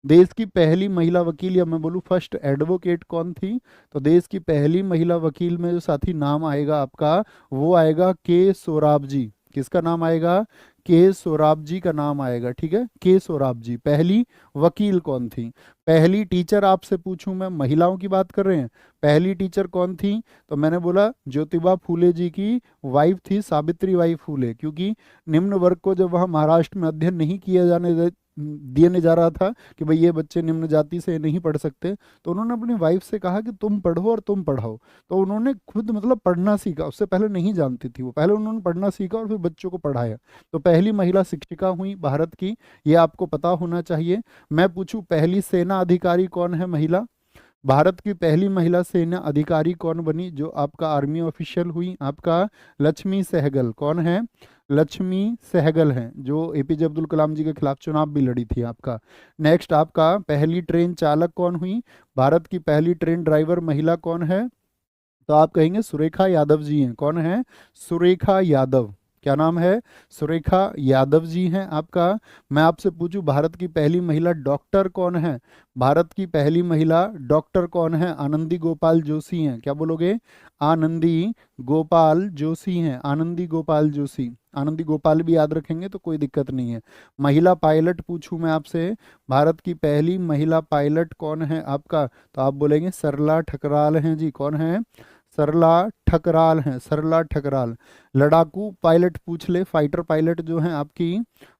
देश की पहली महिला वकील, या मैं बोलूँ फर्स्ट एडवोकेट कौन थी? तो देश की पहली महिला वकील में जो साथी नाम आएगा आपका, वो आएगा के सोराब जी। किसका नाम आएगा? के सोराब जी का नाम आएगा, ठीक है। के सोराब जी पहली वकील कौन थी? पहली टीचर आपसे पूछूं मैं, महिलाओं की बात कर रहे हैं, पहली टीचर कौन थी? तो मैंने बोला ज्योतिबा फूले जी की वाइफ थी सावित्री बाई फूले, क्योंकि निम्न वर्ग को जब वहाँ महाराष्ट्र में अध्ययन नहीं किया देने जा रहा था कि भाई ये बच्चे निम्न जाति से नहीं पढ़ सकते, तो उन्होंने अपनी वाइफ से कहा कि तुम पढ़ो और तुम पढ़ाओ। तो उन्होंने खुद मतलब पढ़ना सीखा, उससे पहले नहीं जानती थी वो, पहले उन्होंने पढ़ना सीखा और फिर बच्चों को पढ़ाया। तो पहली महिला शिक्षिका हुई भारत की, ये आपको पता होना चाहिए। मैं पूछूं पहली सेना अधिकारी कौन है महिला? भारत की पहली महिला सेना अधिकारी कौन बनी जो आपका आर्मी ऑफिशियल हुई? आपका लक्ष्मी सहगल। कौन है? लक्ष्मी सहगल हैं, जो एपीजे अब्दुल कलाम जी के खिलाफ चुनाव भी लड़ी थी आपका। नेक्स्ट आपका पहली ट्रेन चालक कौन हुई? भारत की पहली ट्रेन ड्राइवर महिला कौन है? तो आप कहेंगे सुरेखा यादव जी हैं। कौन है? सुरेखा यादव। क्या नाम है? सुरेखा यादव जी हैं आपका। मैं आपसे पूछूं भारत की पहली महिला डॉक्टर कौन है? भारत की पहली महिला डॉक्टर कौन है? आनंदी गोपाल जोशी हैं। क्या बोलोगे? आनंदी गोपाल जोशी हैं, आनंदी गोपाल जोशी। आनंदी गोपाल भी याद रखेंगे तो कोई दिक्कत नहीं है। महिला पायलट पूछूं मैं आपसे, भारत की पहली महिला पायलट कौन है आपका? तो आप बोलेंगे सरला ठकराल हैं जी। कौन है? सरला ठकराल हैं, सरला ठकराल। लड़ाकू पायलट पूछ ले, फाइटर पायलट जो हैं आपकी,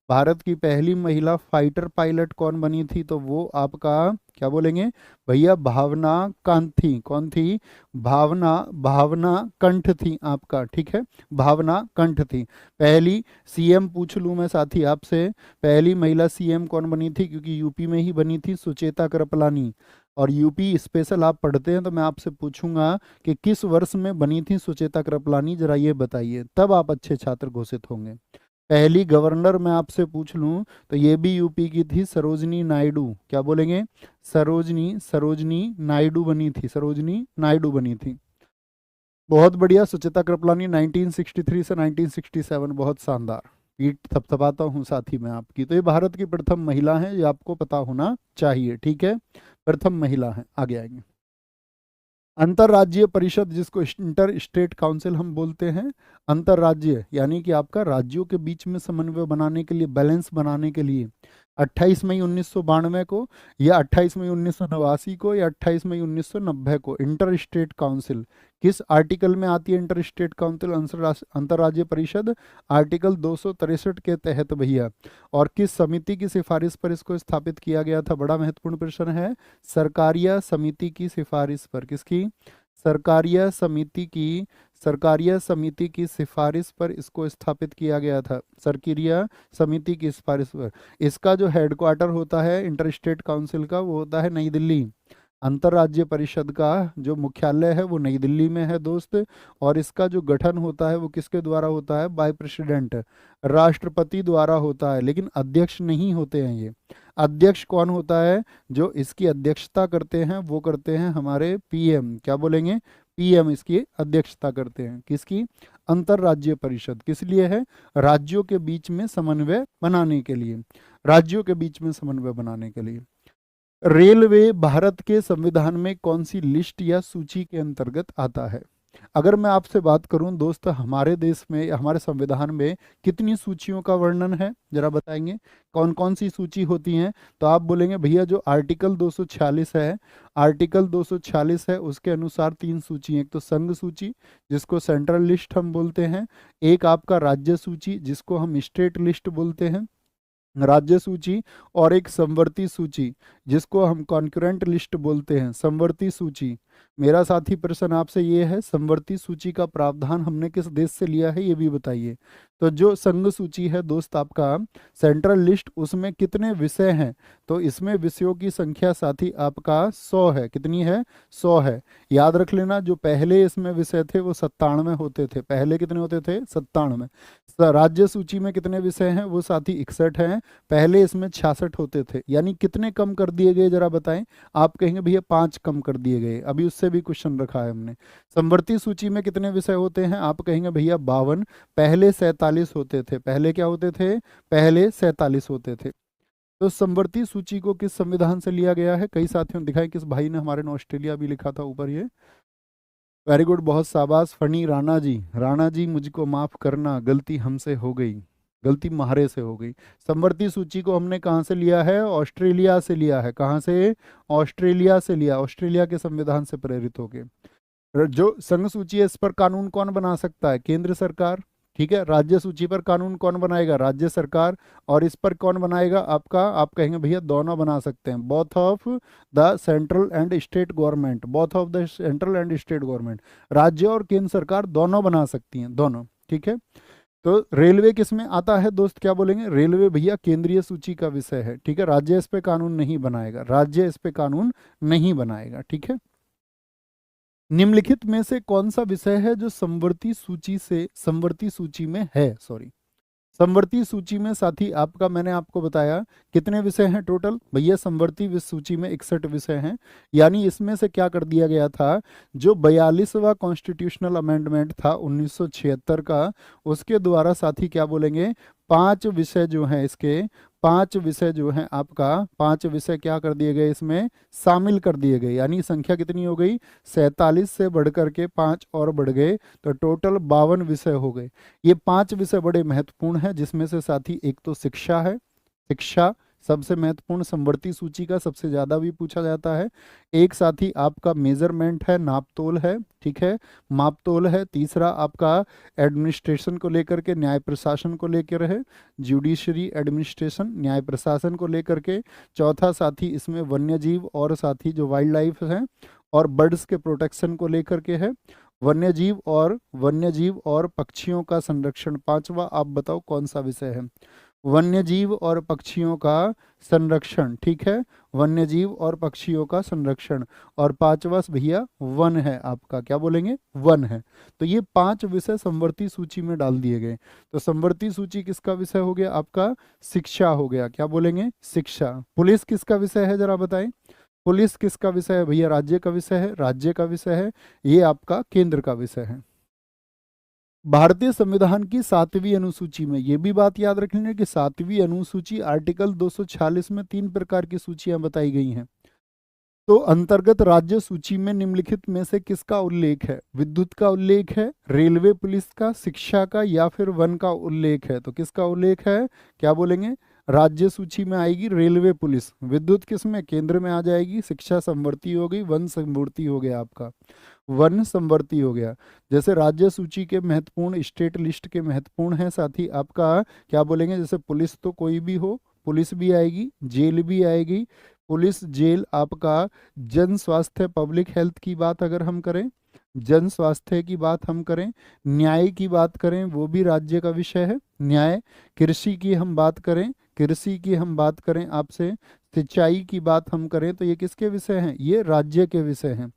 भारत की पहली महिला फाइटर पायलट कौन बनी थी? तो वो आपका क्या बोलेंगे भैया, भावना कांत थी। कौन थी? भावना भावना कंठ थी आपका, ठीक है, भावना कंठ थी। पहली सीएम पूछ लूं मैं साथी आपसे, पहली महिला सीएम कौन बनी थी? क्योंकि यूपी में ही बनी थी, सुचेता कृपलानी। और यूपी स्पेशल आप पढ़ते हैं तो मैं आपसे पूछूंगा कि किस वर्ष में बनी थी सुचेता कृपलानी, जरा ये बताइए, तब आप अच्छे छात्र घोषित होंगे। पहली गवर्नर मैं आपसे पूछ लूं तो ये भी यूपी की थी, सरोजनी नायडू। क्या बोलेंगे? सरोजनी सरोजनी नायडू बनी थी, सरोजनी नायडू बनी थी। बहुत बढ़िया, सुचिता कृपलानी 1963 से 1967, बहुत शानदार। पीठ थपथपाता हूँ साथी मैं आपकी। तो ये भारत की प्रथम महिला है, ये आपको पता होना चाहिए, ठीक है, प्रथम महिला है। आगे आएंगे। अंतर्राज्यीय परिषद, जिसको इंटर स्टेट काउंसिल हम बोलते हैं, अंतर्राज्यीय यानी कि आपका राज्यों के बीच में समन्वय बनाने के लिए, बैलेंस बनाने के लिए 28 मई 1992 को या 28 मई 1989 को या 28 मई 1990 को इंटर स्टेट काउंसिल, किस आर्टिकल में आती है इंटर स्टेट काउंसिल अंतर्राज्यीय परिषद? आर्टिकल 263 के तहत भैया। और किस समिति की सिफारिश पर इसको स्थापित किया गया था? बड़ा महत्वपूर्ण प्रश्न है। सरकारिया समिति की सिफारिश पर। किसकी? सरकारिया समिति की, सरकारिया समिति की सिफारिश पर इसको स्थापित किया गया था, सरकारिया समिति की सिफारिश पर। इसका जो हेडक्वार्टर होता है इंटर स्टेट काउंसिल का, वो होता है नई दिल्ली। अंतर्राज्यीय परिषद का जो मुख्यालय है वो नई दिल्ली में है दोस्त। और इसका जो गठन होता है वो किसके द्वारा होता है? बाय प्रेसिडेंट, राष्ट्रपति द्वारा होता है। लेकिन अध्यक्ष नहीं होते हैं ये। अध्यक्ष कौन होता है? जो इसकी अध्यक्षता करते हैं वो करते हैं हमारे पीएम। क्या बोलेंगे? पीएम इसकी अध्यक्षता करते हैं। किसकी? अंतर्राज्यीय परिषद। किस लिए है? राज्यों के बीच में समन्वय बनाने के लिए, राज्यों के बीच में समन्वय बनाने के लिए। रेलवे भारत के संविधान में कौन सी लिस्ट या सूची के अंतर्गत आता है? अगर मैं आपसे बात करूं दोस्त, हमारे देश में, हमारे संविधान में कितनी सूचियों का वर्णन है, जरा बताएंगे कौन कौन सी सूची होती हैं? तो आप बोलेंगे भैया जो आर्टिकल 246 है, आर्टिकल 246 है उसके अनुसार 3 सूची। एक तो संघ सूची जिसको सेंट्रल लिस्ट हम बोलते हैं, एक आपका राज्य सूची जिसको हम स्टेट लिस्ट बोलते हैं, राज्य सूची, और एक समवर्ती सूची जिसको हम कॉन्करेंट लिस्ट बोलते हैं, समवर्ती सूची। मेरा साथी प्रश्न आपसे ये है, समवर्ती सूची का प्रावधान हमने किस देश से लिया है ये भी बताइए। तो जो संघ सूची है दोस्त आपका, सेंट्रल लिस्ट, उसमें कितने विषय हैं? तो इसमें विषयों की संख्या साथी आपका 100 है। कितनी है? 100 है। याद रख लेना, जो पहले इसमें विषय थे वो 97 होते थे। पहले कितने होते थे? 97। राज्य सूची में कितने विषय हैं? वो साथी 61 हैं। पहले इसमें 66 होते थे। यानी कितने कम कर दिए गए, जरा बताएं। आप कहेंगे भैया 5 कम कर दिए गए, अभी उससे भी क्वेश्चन रखा है हमने। समवर्ती सूची में कितने विषय होते हैं? आप कहेंगे भैया 52। पहले 47 होते थे। पहले क्या होते थे? पहले 47 होते थे। तो समवर्ती सूची को किस संविधान से लिया गया है? कई साथियों ने दिखाई, किस भाई ने, हमारे ने ऑस्ट्रेलिया भी लिखा था ऊपर ये। वेरी गुड, बहुत शाबाश फनी राणा जी। राणा जी मुझको माफ करना, गलती हमसे हो गई, गलती म्हारे से हो गई। समवर्ती सूची को हमने कहाँ से लिया है? ऑस्ट्रेलिया से लिया है। कहाँ से? ऑस्ट्रेलिया से लिया, ऑस्ट्रेलिया के संविधान से प्रेरित होके। जो संघ सूची है इस पर कानून कौन बना सकता है? केंद्र सरकार। ठीक है, राज्य सूची पर कानून कौन बनाएगा? राज्य सरकार। और इस पर कौन बनाएगा आपका? आप कहेंगे भैया दोनों बना सकते हैं, both of the central and state government, both of the central and state government, राज्य और केंद्र सरकार दोनों बना सकती हैं, दोनों। ठीक है, तो रेलवे किस में आता है दोस्त? क्या बोलेंगे? रेलवे भैया केंद्रीय सूची का विषय है। ठीक है, राज्य इस पे कानून नहीं बनाएगा, राज्य इस पे कानून नहीं बनाएगा। ठीक है, निम्नलिखित में से कौन सा विषय है जो समवर्ती सूची से, समवर्ती सूची में है, सॉरी, समवर्ती सूची में साथी आपका, मैंने आपको बताया कितने विषय हैं टोटल भैया? समवर्ती सूची में 61 विषय हैं। यानी इसमें से क्या कर दिया गया था, जो 42वां कॉन्स्टिट्यूशनल अमेंडमेंट था 1976 का, उसके द्वारा साथी क्या बोलेंगे, 5 विषय जो हैं इसके, 5 विषय जो हैं आपका, 5 विषय क्या कर दिए गए, इसमें शामिल कर दिए गए। यानी संख्या कितनी हो गई? 47 से बढ़कर के 5 और बढ़ गए, तो टोटल 52 विषय हो गए। ये 5 विषय बड़े महत्वपूर्ण हैं, जिसमें से साथी एक तो शिक्षा है, शिक्षा, सबसे महत्वपूर्ण समवर्ती सूची का सबसे ज्यादा भी पूछा जाता है। एक साथ ही आपका मेजरमेंट है, नापतोल है, ठीक है, मापतोल है। तीसरा आपका एडमिनिस्ट्रेशन को लेकर के, न्याय प्रशासन को लेकर है, जुडिशरी एडमिनिस्ट्रेशन, न्याय प्रशासन को लेकर के। चौथा साथी इसमें वन्य जीव और साथी जो वाइल्ड लाइफ है और बर्ड्स के प्रोटेक्शन को लेकर के है। वन्य जीव और पक्षियों का संरक्षण। पांचवा आप बताओ कौन सा विषय है? वन्य जीव और पक्षियों का संरक्षण, ठीक है, वन्य जीव और पक्षियों का संरक्षण। और पांचवा भैया वन है आपका, क्या बोलेंगे? वन है। तो ये 5 विषय समवर्ती सूची में डाल दिए गए। तो समवर्ती सूची किसका विषय हो गया? आपका शिक्षा हो गया। क्या बोलेंगे? शिक्षा। पुलिस किसका विषय है जरा बताएं? पुलिस किसका विषय है भैया? राज्य का विषय है, राज्य का विषय है, ये आपका केंद्र का विषय है। भारतीय संविधान की 7वीं अनुसूची में ये भी बात याद रखनी है कि 7वीं अनुसूची आर्टिकल 246 में 3 प्रकार की सूचियां बताई गई हैं। तो अंतर्गत राज्य सूची में निम्नलिखित में से किसका उल्लेख है? विद्युत का उल्लेख है, रेलवे पुलिस का, शिक्षा का, या फिर वन का उल्लेख है? तो किसका उल्लेख है? क्या बोलेंगे? राज्य सूची में आएगी रेलवे पुलिस। विद्युत किस में? केंद्र में आ जाएगी। शिक्षा समवर्ती हो गई, वन समवर्ती हो गया आपका, वन समवर्ती हो गया। जैसे राज्य सूची के महत्वपूर्ण, स्टेट लिस्ट के महत्वपूर्ण है साथी आपका, क्या बोलेंगे? जैसे पुलिस तो कोई भी हो, पुलिस भी आएगी, जेल भी आएगी। पुलिस, जेल आपका, जन स्वास्थ्य, पब्लिक हेल्थ की बात अगर हम करें, जन स्वास्थ्य की बात हम करें, न्याय की बात करें, वो भी राज्य का विषय है, न्याय। कृषि की हम बात करें, कृषि की हम बात करें आपसे, सिंचाई की बात हम करें, तो ये किसके विषय हैं? ये राज्य के विषय हैं।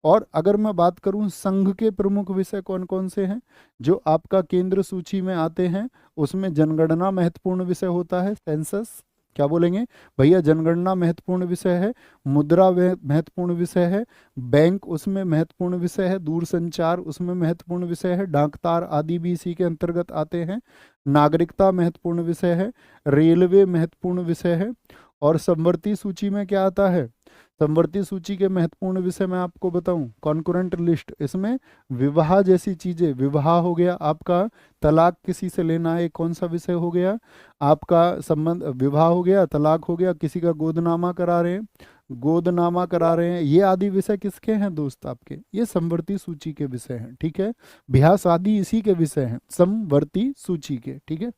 और अगर मैं बात करूं संघ के प्रमुख विषय कौन कौन से हैं जो आपका केंद्र सूची में आते हैं, उसमें जनगणना महत्वपूर्ण विषय होता है, सेंसस। क्या बोलेंगे भैया? जनगणना महत्वपूर्ण विषय है, मुद्रा महत्वपूर्ण विषय है, बैंक उसमें महत्वपूर्ण विषय है, दूरसंचार उसमें महत्वपूर्ण विषय है, डाकतार आदि भी इसी के अंतर्गत आते हैं, नागरिकता महत्वपूर्ण विषय है, रेलवे महत्वपूर्ण विषय है। और समवर्ती सूची में क्या आता है? समवर्ती सूची के महत्वपूर्ण विषय मैं आपको बताऊं, कॉन्करेंट लिस्ट, इसमें विवाह जैसी चीजें, विवाह हो गया आपका, तलाक किसी से लेना है, कौन सा विषय हो गया आपका? संबंध, विवाह हो गया, तलाक हो गया, किसी का गोदनामा करा रहे हैं, गोदनामा करा रहे हैं, ये आदि विषय किसके हैं दोस्त? आपके, ये समवर्ती सूची के विषय हैं, ठीक है। ब्याह शादी इसी के विषय हैं, समवर्ती सूची के, ठीक है।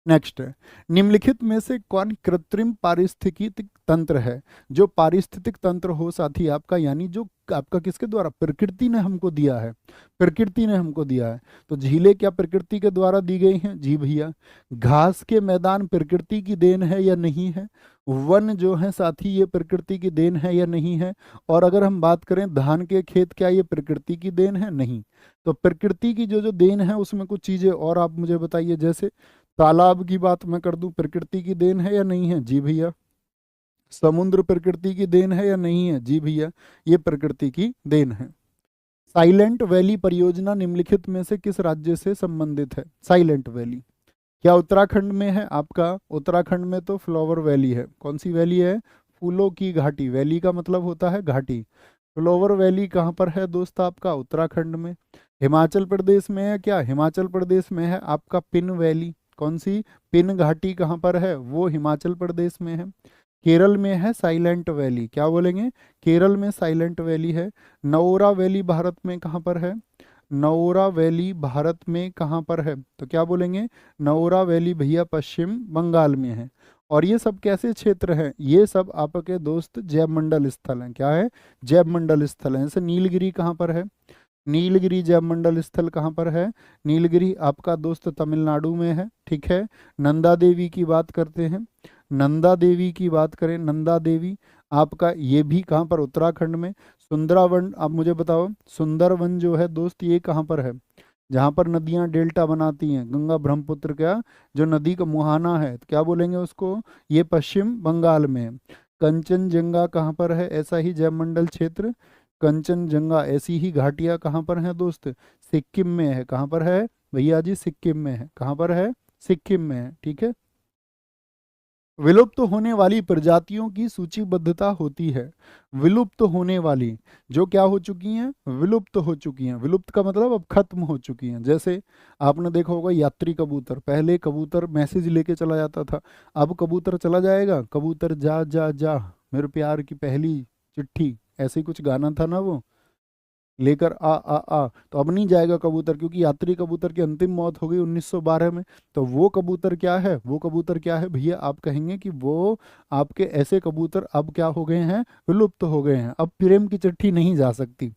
नेक्स्ट है, निम्नलिखित में से कौन कृत्रिम पारिस्थितिक तंत्र है? जो पारिस्थितिक तंत्र हो साथी आपका, यानी जो आपका किसके द्वारा? प्रकृति ने हमको दिया है, प्रकृति ने हमको दिया है। तो झीलें क्या प्रकृति के द्वारा दी गई हैं? जी भैया। घास के मैदान प्रकृति की देन है या नहीं है? वन जो है साथी, ये प्रकृति की देन है या नहीं है? और अगर हम बात करें धान के खेत, क्या ये प्रकृति की देन है? नहीं। तो प्रकृति की जो जो देन है उसमें कुछ चीजें और आप मुझे बताइए। जैसे तालाब की बात मैं कर दूं, प्रकृति की देन है या नहीं है? जी भैया। समुद्र प्रकृति की देन है या नहीं है? जी भैया, ये प्रकृति की देन है। साइलेंट वैली परियोजना निम्नलिखित में से किस राज्य से संबंधित है? साइलेंट वैली क्या उत्तराखंड में है आपका? उत्तराखंड में तो फ्लावर वैली है। कौन सी वैली है? फूलों की घाटी। वैली का मतलब होता है घाटी। फ्लावर वैली कहाँ पर है दोस्त आपका? उत्तराखंड में। हिमाचल प्रदेश में है क्या? हिमाचल प्रदेश में है आपका पिन वैली। कौन सी? पिन घाटी कहाँ पर है? वो हिमाचल प्रदेश में है। केरल में है साइलेंट वैली। क्या बोलेंगे? केरल में साइलेंट वैली है। नौरा वैली भारत में कहाँ पर है? नौरा वैली भारत में कहाँ पर है? तो क्या बोलेंगे? नौरा वैली भैया पश्चिम बंगाल में है। और ये सब कैसे क्षेत्र हैं? ये सब आपके दोस्त जैव मंडल स्थल हैं। क्या है? जैव मंडल स्थल हैं। जैसे नीलगिरी कहाँ पर है? नीलगिरी जैव मंडल स्थल कहाँ पर है? नीलगिरी आपका दोस्त तमिलनाडु में है, ठीक है। नंदा देवी की बात करते हैं, नंदा देवी की बात करें, नंदा देवी आपका ये भी कहाँ पर? उत्तराखंड में। सुंदरावन आप मुझे बताओ, सुंदरवन जो है दोस्त ये कहाँ पर है? जहाँ पर नदियाँ डेल्टा बनाती हैं, गंगा ब्रह्मपुत्र का जो नदी का मुहाना है, तो क्या बोलेंगे उसको? ये पश्चिम बंगाल में है। कंचनजंगा कहाँ पर है? ऐसा ही जैव मंडल क्षेत्र कंचनजंगा, ऐसी ही घाटियां कहाँ पर हैं दोस्त? सिक्किम में है। कहाँ पर है भैया जी? सिक्किम में है। कहाँ पर है? सिक्किम में है, ठीक है। विलुप्त होने वाली प्रजातियों की सूचीबद्धता होती है। विलुप्त होने वाली, जो क्या हो चुकी हैं, विलुप्त हो चुकी हैं। विलुप्त का मतलब अब खत्म हो चुकी हैं। जैसे आपने देखा होगा यात्री कबूतर, पहले कबूतर मैसेज लेके चला जाता था, अब कबूतर चला जाएगा, कबूतर जा जा जा मेरे प्यार की पहली चिट्ठी, ऐसे ही कुछ गाना था ना वो, लेकर आ। तो अब नहीं जाएगा कबूतर, क्योंकि यात्री कबूतर की अंतिम मौत हो गई 1912 में। तो वो कबूतर क्या है, वो कबूतर क्या है भैया, आप कहेंगे कि वो आपके ऐसे कबूतर अब क्या हो गए हैं, विलुप्त हो गए हैं, अब प्रेम की चिट्ठी नहीं जा सकती।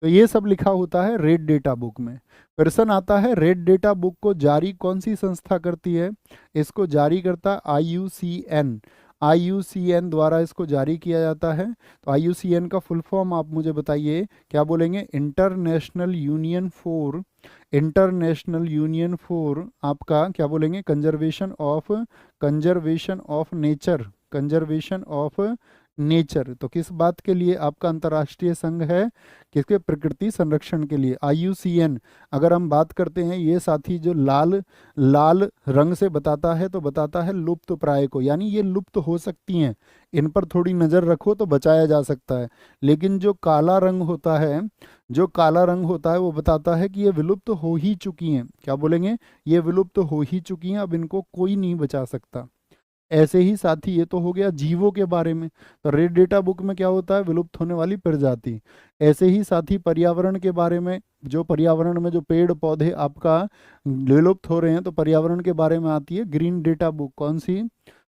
तो ये सब लिखा होता है रेड डेटा बुक में। प्रश्न आता है, रेड डेटा बुक को जारी कौन सी संस्था करती है? इसको जारी करता IUCN। IUCN द्वारा इसको जारी किया जाता है। तो IUCN का फुल फॉर्म आप मुझे बताइए, क्या बोलेंगे? इंटरनेशनल यूनियन फॉर आपका क्या बोलेंगे? Conservation of nature. तो किस बात के लिए आपका अंतर्राष्ट्रीय संघ है? किसके? प्रकृति संरक्षण के लिए। IUCN अगर हम बात करते हैं, ये साथी जो लाल लाल रंग से बताता है, तो बताता है लुप्त प्राय को, यानी ये लुप्त हो सकती हैं, इन पर थोड़ी नज़र रखो तो बचाया जा सकता है। लेकिन जो काला रंग होता है, जो काला रंग होता है, वो बताता है कि ये विलुप्त हो ही चुकी हैं। क्या बोलेंगे? ये विलुप्त हो ही चुकी हैं, अब इनको कोई नहीं बचा सकता। ऐसे ही साथी, ये तो हो गया जीवों के बारे में। तो रेड डेटा बुक में क्या होता है? विलुप्त होने वाली प्रजाति। ऐसे ही साथी पर्यावरण के बारे में, जो पर्यावरण में जो पेड़ पौधे आपका विलुप्त हो रहे हैं, तो पर्यावरण के बारे में आती है ग्रीन डेटा बुक। कौन सी?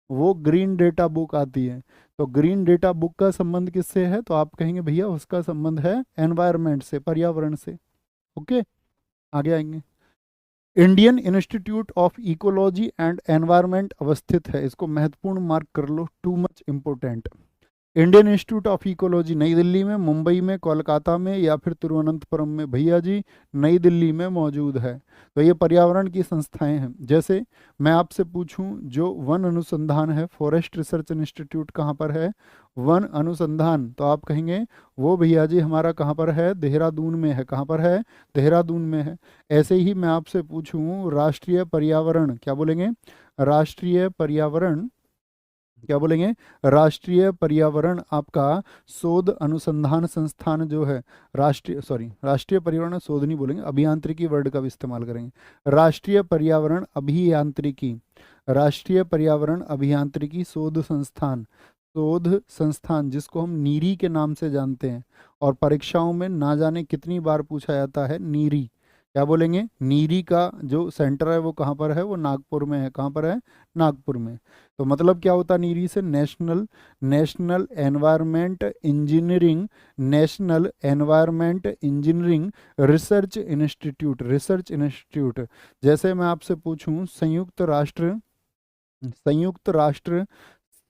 वो ग्रीन डेटा बुक आती है। तो ग्रीन डेटा बुक का संबंध किससे है? तो आप कहेंगे भैया उसका संबंध है एनवायरनमेंट से, पर्यावरण से। ओके, आगे आएंगे। Indian Institute of Ecology and Environment अवस्थित है, इसको महत्वपूर्ण मार्क कर लो, too much important. Indian Institute of Ecology New Delhi में, मुंबई में, कोलकाता में या फिर तिरुवनंतपुरम में? भैया जी नई दिल्ली में मौजूद है। तो ये पर्यावरण की संस्थाएं हैं। जैसे मैं आपसे पूछूं, जो वन अनुसंधान है, फॉरेस्ट रिसर्च इंस्टीट्यूट कहाँ पर है? वन अनुसंधान, तो आप कहेंगे वो भैया जी हमारा कहाँ पर है? देहरादून में है। कहाँ पर है? देहरादून में है। ऐसे ही मैं आपसे पूछूं, राष्ट्रीय पर्यावरण, क्या बोलेंगे? राष्ट्रीय पर्यावरण, क्या बोलेंगे? राष्ट्रीय पर्यावरण आपका शोध अनुसंधान संस्थान जो है, राष्ट्रीय पर्यावरण शोध नहीं बोलेंगे, अभियांत्रिकी वर्ड का भी इस्तेमाल करेंगे। राष्ट्रीय पर्यावरण अभियांत्रिकी शोध संस्थान जिसको हम नीरी के नाम से जानते हैं, और परीक्षाओं में ना जाने कितनी बार पूछा जाता है नीरी। क्या बोलेंगे? नीरी का जो सेंटर है वो कहाँ पर है? वो नागपुर में है। कहाँ पर है? नागपुर में। तो मतलब क्या होता है नीरी से? National environment engineering research institute. जैसे मैं आपसे पूछूं, संयुक्त राष्ट्र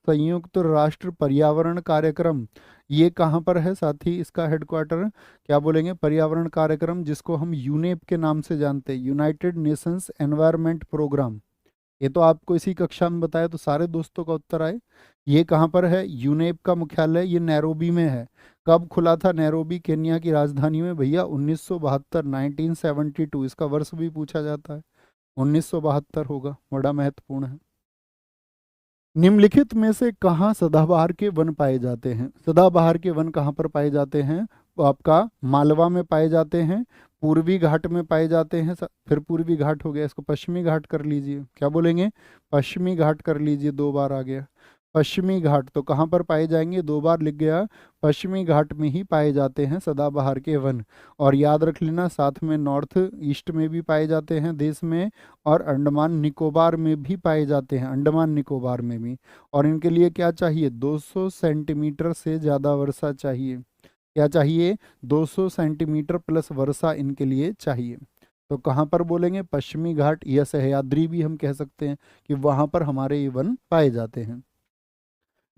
संयुक्त राष्ट्र पर्यावरण कार्यक्रम, ये कहाँ पर है साथी? इसका हेडक्वार्टर क्या बोलेंगे? पर्यावरण कार्यक्रम जिसको हम यूनेप के नाम से जानते हैं, यूनाइटेड नेशंस एनवायरनमेंट प्रोग्राम। ये तो आपको इसी कक्षा में बताया, तो सारे दोस्तों का उत्तर आए। ये कहाँ पर है? यूनेप का मुख्यालय ये नैरोबी में है। कब खुला था नैरोबी, केन्या की राजधानी में? भैया 1972, 1972। इसका वर्ष भी पूछा जाता है, 1972 होगा, बड़ा महत्वपूर्ण है। निम्नलिखित में से कहाँ सदाबहार के वन पाए जाते हैं? सदाबहार के वन कहाँ पर पाए जाते हैं? तो आपका मालवा में पाए जाते हैं, पूर्वी घाट में पाए जाते हैं। फिर पूर्वी घाट हो गया, इसको पश्चिमी घाट कर लीजिए। क्या बोलेंगे? पश्चिमी घाट कर लीजिए, दो बार आ गया पश्चिमी घाट। तो कहाँ पर पाए जाएंगे? दो बार लिख गया, पश्चिमी घाट में ही पाए जाते हैं सदाबहार के वन। और याद रख लेना, साथ में नॉर्थ ईस्ट में भी पाए जाते हैं देश में, और अंडमान निकोबार में भी पाए जाते हैं, अंडमान निकोबार में भी। और इनके लिए क्या चाहिए? 200 सेंटीमीटर से ज़्यादा वर्षा चाहिए। क्या चाहिए? 200 सेंटीमीटर प्लस वर्षा इनके लिए चाहिए। तो कहाँ पर बोलेंगे? पश्चिमी घाट या सह्याद्री भी हम कह सकते हैं, कि वहाँ पर हमारे ये वन पाए जाते हैं।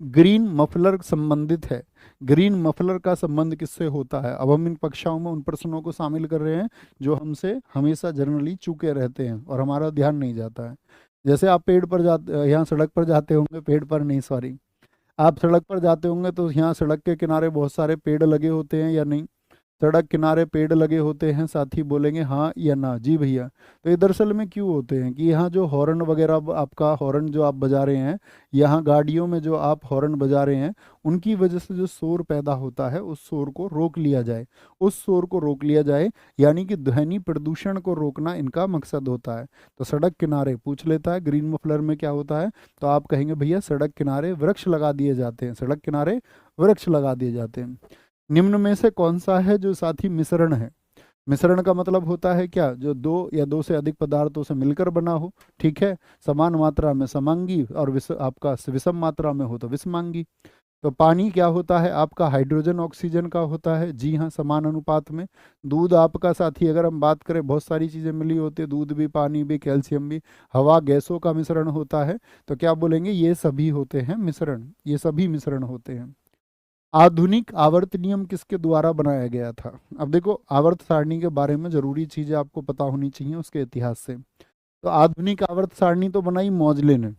ग्रीन मफलर संबंधित है। ग्रीन मफलर का संबंध किससे होता है? अब हम इन कक्षाओं में उन प्रश्नों को शामिल कर रहे हैं जो हमसे हमेशा जनरली चूके रहते हैं और हमारा ध्यान नहीं जाता है। जैसे आप पेड़ पर जाते, यहाँ सड़क पर जाते होंगे, पेड़ पर नहीं सॉरी, आप सड़क पर जाते होंगे, तो यहाँ सड़क के किनारे बहुत सारे पेड़ लगे होते हैं या नहीं? सड़क किनारे पेड़ लगे होते हैं, साथी बोलेंगे हाँ या ना। जी भैया, तो ये दरअसल में क्यों होते हैं कि यहाँ जो हॉर्न वगैरह, आपका हॉर्न जो आप बजा रहे हैं, यहाँ गाड़ियों में जो आप हॉर्न बजा रहे हैं, उनकी वजह से जो शोर पैदा होता है उस शोर को रोक लिया जाए, उस शोर को रोक लिया जाए, यानी कि ध्वनि प्रदूषण को रोकना इनका मकसद होता है। तो सड़क किनारे पूछ लेता है ग्रीन मफलर में क्या होता है, तो आप कहेंगे भैया सड़क किनारे वृक्ष लगा दिए जाते हैं, सड़क किनारे वृक्ष लगा दिए जाते हैं। निम्न में से कौन सा है जो साथी मिश्रण है? मिश्रण का मतलब होता है क्या, जो दो या दो से अधिक पदार्थों से मिलकर बना हो, ठीक है, समान मात्रा में समांगी और आपका विषम मात्रा में हो तो विषमांगी। तो पानी क्या होता है आपका, हाइड्रोजन ऑक्सीजन का होता है, जी हाँ, समान अनुपात में। दूध आपका साथी, अगर हम बात करें, बहुत सारी चीज़ें मिली होती है, दूध भी, पानी भी, कैल्शियम भी, हवा गैसों का मिश्रण होता है, तो क्या बोलेंगे, ये सभी होते हैं मिश्रण, ये सभी मिश्रण होते हैं। आधुनिक आवर्त नियम किसके द्वारा बनाया गया था? अब देखो, आवर्त सारणी के बारे में जरूरी चीजें आपको पता होनी चाहिए उसके इतिहास से। तो आधुनिक आवर्त सारणी तो बनाई मौजले ने,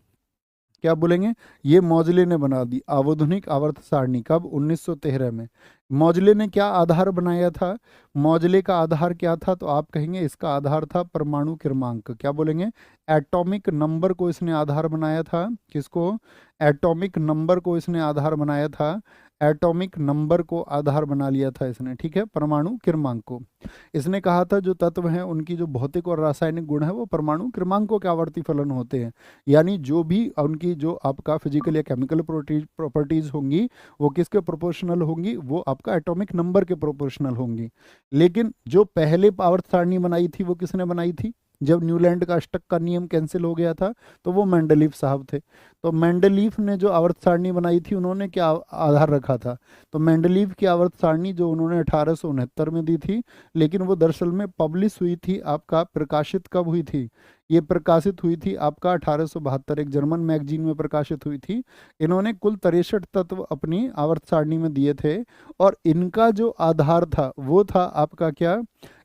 क्या बोलेंगे, ये मौजले ने बना दी आधुनिक आवर्त सारणी। कब? 1913 में। मौजले ने क्या आधार बनाया था? मौजले का आधार क्या था? तो आप कहेंगे इसका आधार था परमाणु क्रमांक। क्या बोलेंगे? एटॉमिक नंबर को इसने आधार बनाया था। किसको? एटॉमिक नंबर को इसने आधार बनाया था, एटॉमिक नंबर को आधार बना लिया था इसने, ठीक है, परमाणु क्रमांक को। इसने कहा था जो तत्व हैं उनकी जो भौतिक और रासायनिक गुण है वो परमाणु क्रमांकों के आवर्ती फलन होते हैं, यानी जो भी उनकी जो आपका फिजिकल या केमिकल प्रॉपर्टीज होंगी वो किसके प्रोपोर्शनल होंगी, वो आपका एटॉमिक नंबर के प्रोपोर्शनल होंगी। लेकिन जो पहले आवर्त सारणी बनाई थी वो किसने बनाई थी? जब न्यूलैंड का अष्टक का नियम कैंसिल हो गया था तो वो मेंडलीफ साहब थे। तो मेंडलीफ ने जो आवर्त सारणी बनाई थी उन्होंने क्या आधार रखा था? तो मेंडलीफ की आवर्त सारणी जो उन्होंने 1869 में दी थी, लेकिन वो दरअसल में पब्लिश हुई थी, आपका प्रकाशित कब हुई थी? ये प्रकाशित हुई थी आपका 1872, एक जर्मन मैगजीन में प्रकाशित हुई थी। इन्होंने कुल 63 तत्व अपनी आवर्त सारणी में दिए थे, और इनका जो आधार था वो था आपका क्या?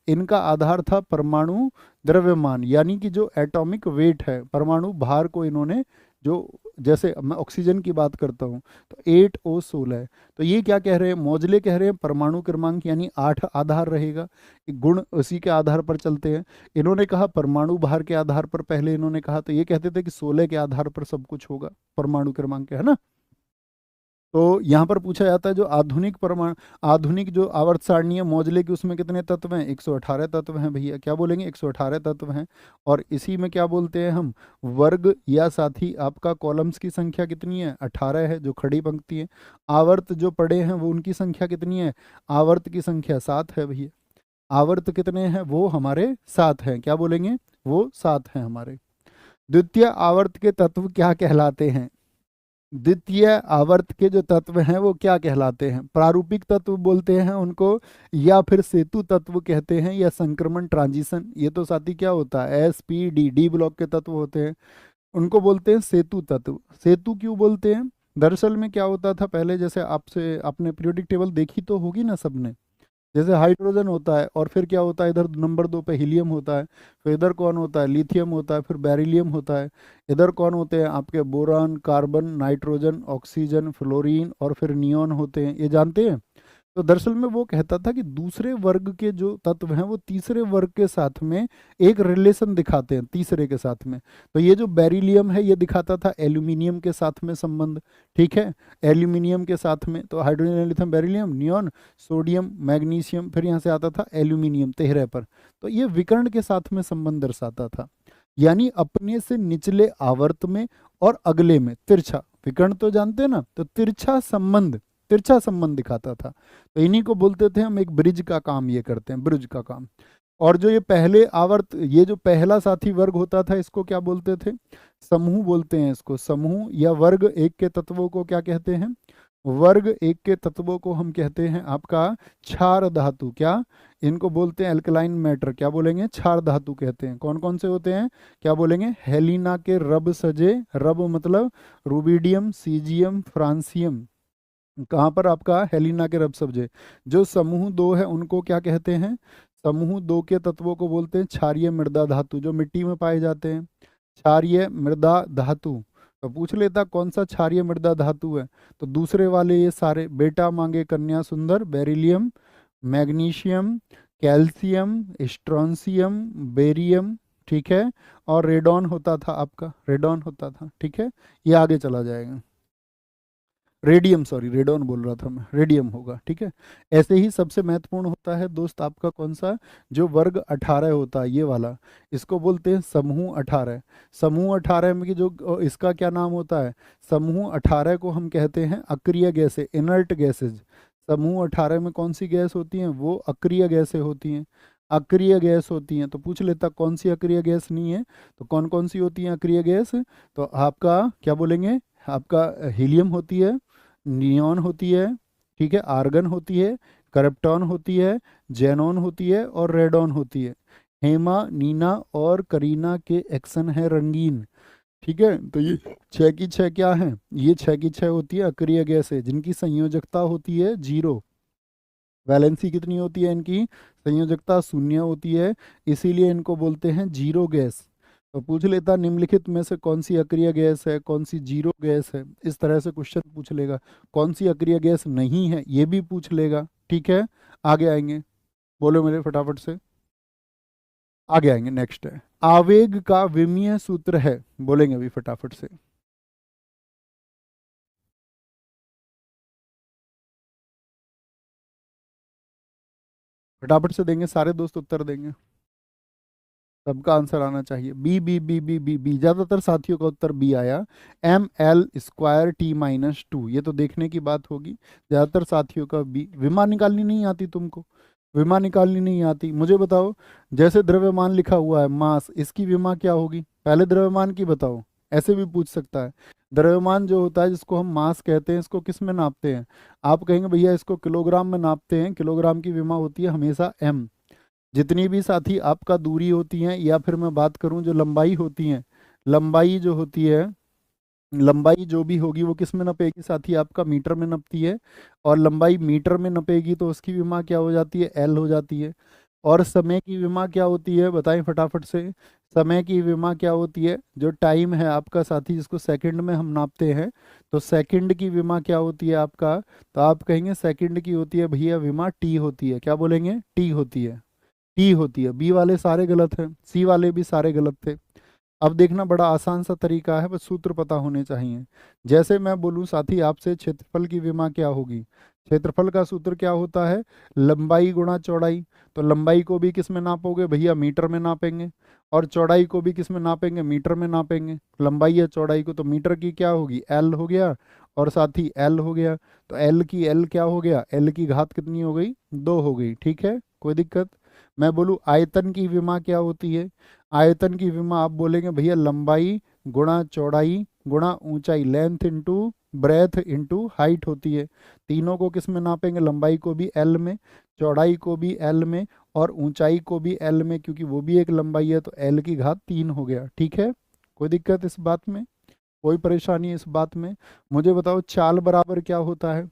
इनका आधार था परमाणु द्रव्यमान, यानी कि जो एटॉमिक वेट है, परमाणु भार को इन्होंने, जो जैसे मैं ऑक्सीजन की बात करता हूँ तो 8O16, तो ये क्या कह रहे हैं, मौजले कह रहे हैं परमाणु क्रमांक यानी 8 आधार रहेगा, गुण उसी के आधार पर चलते हैं। इन्होंने कहा परमाणु भार के आधार पर, पहले इन्होंने कहा, तो ये कहते थे कि 16 के आधार पर सब कुछ होगा, परमाणु क्रमांक है ना। तो यहाँ पर पूछा जाता है जो आधुनिक परमाणु, आधुनिक जो आवर्त सारणी है मौजले की, उसमें कितने तत्व हैं? 118 तत्व हैं भैया। क्या बोलेंगे? 118 तत्व हैं। और इसी में क्या बोलते हैं हम, वर्ग या साथी आपका कॉलम्स की संख्या कितनी है? 18 है, जो खड़ी पंक्ति है। आवर्त जो पड़े हैं वो उनकी संख्या कितनी है? आवर्त की संख्या 7 है भैया। आवर्त कितने हैं? वो हमारे 7 हैं। क्या बोलेंगे? वो 7 हैं हमारे। द्वितीय आवर्त के तत्व क्या कहलाते हैं? द्वितीय आवर्त के जो तत्व हैं वो क्या कहलाते हैं? प्रारूपिक तत्व बोलते हैं उनको, या फिर सेतु तत्व कहते हैं, या संक्रमण ट्रांजिशन। ये तो साथी क्या होता है, SPD, डी ब्लॉक के तत्व होते हैं, उनको बोलते हैं सेतु तत्व। सेतु क्यों बोलते हैं? दरअसल में क्या होता था पहले, जैसे आपसे आपने पीरियोडिक टेबल देखी तो होगी ना सबने, जैसे हाइड्रोजन होता है और फिर क्या होता है, इधर नंबर 2 पे हीलियम होता है, फिर इधर कौन होता है, लिथियम होता है, फिर बेरिलियम होता है, इधर कौन होते हैं आपके, boron, carbon, nitrogen, oxygen, fluorine और फिर नियॉन होते हैं, ये जानते हैं। तो दरअसल में वो कहता था कि दूसरे वर्ग के जो तत्व हैं वो तीसरे वर्ग के साथ में एक रिलेशन दिखाते हैं, तीसरे के साथ में। तो ये जो बेरिलियम है ये दिखाता था एल्यूमिनियम के साथ में संबंध, ठीक है, एल्यूमिनियम के साथ में। तो hydrogen, lithium, beryllium, neon, sodium, magnesium, फिर यहाँ से आता था एल्यूमिनियम 13 पर। तो ये विकर्ण के साथ में संबंध दर्शाता था, यानी अपने से निचले आवर्त में और अगले में तिरछा, विकर्ण तो जानते हैं ना, तो तिरछा संबंध, तिरछा संबंध दिखाता था। तो इन्हीं को बोलते थे हम, एक ब्रिज का काम ये करते हैं, ब्रिज का काम। और जो ये पहले आवर्त, ये जो पहला साथी वर्ग होता था इसको क्या बोलते थे? समूह बोलते हैं इसको, समूह या वर्ग एक के तत्वों को क्या कहते हैं? वर्ग एक के तत्वों को हम कहते हैं आपका क्षार धातु। क्या इनको बोलते हैं? Alkaline matter. क्या बोलेंगे? क्षार धातु कहते हैं। कौन कौन से होते हैं? क्या बोलेंगे? हेलिना के रब सजे, रब मतलब रूबिडियम, सीजियम, फ्रांसियम। कहाँ पर आपका हेलिना के रब सब्जे। जो समूह 2 है उनको क्या कहते हैं? समूह 2 के तत्वों को बोलते हैं क्षारीय मृदा धातु, जो मिट्टी में पाए जाते हैं, क्षारीय मृदा धातु। तो पूछ लेता कौन सा क्षारीय मृदा धातु है, तो दूसरे वाले ये सारे, बेटा मांगे कन्या सुंदर, beryllium, magnesium, calcium, strontium, barium, ठीक है, और रेडॉन होता था आपका, रेडॉन होता था, ठीक है। ये आगे चला जाएगा, रेडियम, सॉरी रेडॉन बोल रहा था मैं, रेडियम होगा, ठीक है। ऐसे ही सबसे महत्वपूर्ण होता है दोस्त आपका कौन सा, जो वर्ग 18 होता है, ये वाला, इसको बोलते हैं समूह 18। समूह 18 में की जो इसका क्या नाम होता है, समूह 18 को हम कहते हैं अक्रिय गैसें, इनर्ट गैसेज। समूह 18 में कौन सी गैस होती हैं, वो अक्रिय गैसें होती हैं, अक्रिय गैस होती हैं। तो पूछ लेता कौन सी अक्रिय गैस नहीं है, तो कौन कौन सी होती हैं अक्रिय गैस, तो आपका क्या बोलेंगे, आपका हीलियम होती है, नियॉन होती है, ठीक है, आर्गन होती है, करप्टॉन होती है, जेनॉन होती है, और रेडॉन होती है। हेमा, नीना और करीना के एक्शन है रंगीन, ठीक है। तो ये छह की छह क्या है, ये छह की छह होती है अक्रिय गैस है, जिनकी संयोजकता होती है जीरो। वैलेंसी कितनी होती है इनकी, संयोजकता शून्य होती है, इसीलिए इनको बोलते हैं जीरो गैस। तो पूछ लेता निम्नलिखित में से कौन सी अक्रिय गैस है, कौन सी जीरो गैस है, इस तरह से क्वेश्चन पूछ लेगा। कौन सी अक्रिय गैस नहीं है ये भी पूछ लेगा, ठीक है। आगे आएंगे, बोलो मेरे फटाफट से, आगे आएंगे, नेक्स्ट है आवेग का विमीय सूत्र है, बोलेंगे अभी फटाफट से। फटाफट से देंगे सारे दोस्त, उत्तर देंगे, सबका आंसर आना चाहिए। B B B B B B, ज्यादातर साथियों का उत्तर बी आया, ml² T-2, ये तो देखने की बात होगी, ज्यादातर साथियों का बी। विमा निकालनी नहीं आती तुमको, विमा निकालनी नहीं आती, मुझे बताओ, जैसे द्रव्यमान लिखा हुआ है मास, इसकी विमा क्या होगी, पहले द्रव्यमान की बताओ, ऐसे भी पूछ सकता है। द्रव्यमान जो होता है जिसको हम मास कहते हैं, इसको किस में नापते हैं, आप कहेंगे भैया इसको किलोग्राम में नापते हैं, किलोग्राम की विमा होती है हमेशा m। जितनी भी साथी आपका दूरी होती है, या फिर मैं बात करूं जो लंबाई होती है, लंबाई जो होती है, लंबाई जो भी होगी वो किस में नपेगी साथी, आपका मीटर में नपती है, और लंबाई मीटर में नपेगी तो उसकी विमा क्या हो जाती है, एल हो जाती है। और समय की विमा क्या होती है, बताएं फटाफट से, समय की विमा क्या होती है, जो टाइम है आपका साथी जिसको सेकंड में हम नापते हैं, तो सेकंड की विमा क्या होती है आपका, तो आप कहेंगे सेकंड की होती है भैया विमा टी होती है, क्या बोलेंगे, टी होती है, टी होती है। बी वाले सारे गलत हैं, सी वाले भी सारे गलत थे। अब देखना बड़ा आसान सा तरीका है, बस सूत्र पता होने चाहिए। जैसे मैं बोलूं साथी आपसे क्षेत्रफल की विमा क्या होगी, क्षेत्रफल का सूत्र क्या होता है, लंबाई गुणा चौड़ाई। तो लंबाई को भी किस में नापोगे भैया, मीटर में नापेंगे, और चौड़ाई को भी किस में नापेंगे, मीटर में नापेंगे। लंबाई या चौड़ाई को तो मीटर की क्या होगी, एल हो गया, और साथ ही एल हो गया, तो एल की एल क्या हो गया, एल की घात कितनी हो गई, 2 हो गई, ठीक है, कोई दिक्कत। मैं बोलूँ आयतन की विमा क्या होती है, आयतन की विमा आप बोलेंगे भैया लंबाई गुणा चौड़ाई गुणा ऊंचाई, length into breadth into height होती है। तीनों को किस में नापेंगे, लंबाई को भी एल में, चौड़ाई को भी एल में, और ऊंचाई को भी एल में, क्योंकि वो भी एक लंबाई है, तो एल की घात 3 हो गया, ठीक है। कोई दिक्कत इस बात में, कोई परेशानी इस बात में। मुझे बताओ चाल बराबर क्या होता है,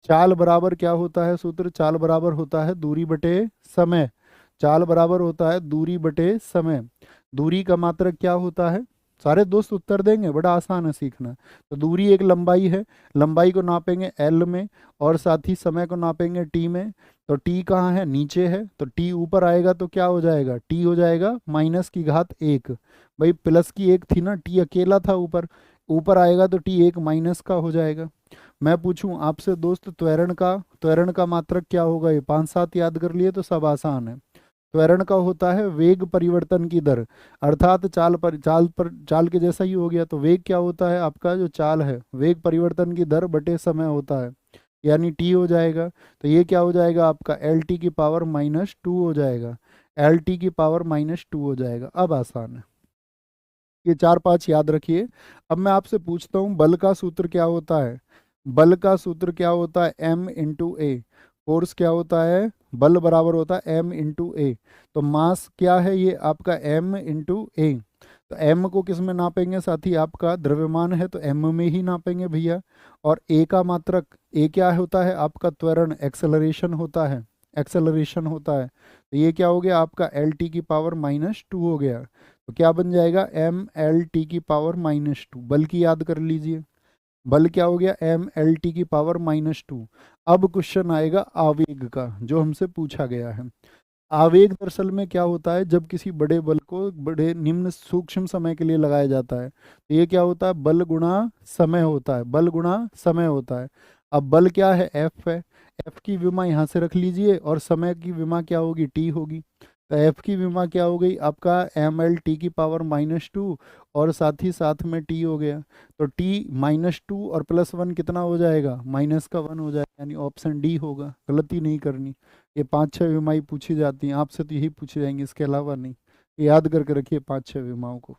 चाल बराबर क्या होता है सूत्र, चाल बराबर होता है दूरी बटे समय, चाल बराबर होता है दूरी बटे समय। दूरी का मात्रक क्या होता है, सारे दोस्त उत्तर देंगे, बड़ा आसान है सीखना। तो दूरी एक लंबाई है, लंबाई को नापेंगे एल में, और साथ ही समय को नापेंगे टी में। तो टी कहाँ है, नीचे है, तो टी ऊपर आएगा तो क्या हो जाएगा, टी हो जाएगा माइनस की घात 1। भाई प्लस की 1 थी ना, टी अकेला था ऊपर, ऊपर आएगा तो टी 1 माइनस का हो जाएगा। मैं पूछूं आपसे दोस्त, त्वरण का मात्रक क्या होगा, ये 5-7 याद कर लिए तो सब आसान है। त्वरण का होता है वेग परिवर्तन की दर, अर्थात चाल के जैसा ही हो गया। तो वेग क्या होता है आपका, जो चाल है वेग परिवर्तन की दर बटे समय होता है, यानी टी हो जाएगा। तो ये क्या हो जाएगा आपका, एल टी की पावर -2 हो जाएगा, एल टी की पावर -2 हो जाएगा। अब आसान है, ये 4-5 याद रखिए। अब मैं आपसे पूछता हूँ बल का सूत्र क्या होता है, बल का सूत्र क्या होता है, m×a। फोर्स क्या होता है, बल बराबर होता है m×a। तो मास क्या है ये आपका, m×a। तो m को किस में नापेंगे साथी, आपका द्रव्यमान है तो m में ही नापेंगे भैया। और a का मात्रक, a क्या होता है आपका, त्वरण, एक्सेलरेशन होता है, एक्सेलरेशन होता है। तो ये क्या हो गया आपका, एल टी की पावर -2 हो गया। तो क्या बन जाएगा, ml t की पावर -2, बल की याद कर लीजिए। बल क्या हो गया, mlt की पावर -2। अब क्वेश्चन आएगा आवेग का, जो हमसे पूछा गया है। आवेग दरअसल में क्या होता है, जब किसी बड़े बल को बड़े निम्न सूक्ष्म समय के लिए लगाया जाता है, तो ये क्या होता है, बल गुणा समय होता है, बल गुणा समय होता है। अब बल क्या है, एफ है, एफ की विमा यहाँ से रख लीजिए, और समय की विमा क्या होगी, टी होगी। तो एफ की विमा क्या हो गई आपका, mlt की पावर -2, और साथ ही साथ में टी हो गया। तो टी -2 और +1 कितना हो जाएगा, -1 हो जाएगा, यानी ऑप्शन डी होगा, गलती नहीं करनी। ये 5-6 विमाएं पूछी जाती हैं आपसे, तो यही पूछे जाएंगे, इसके अलावा नहीं। याद करके रखिए 5-6 विमाओं को।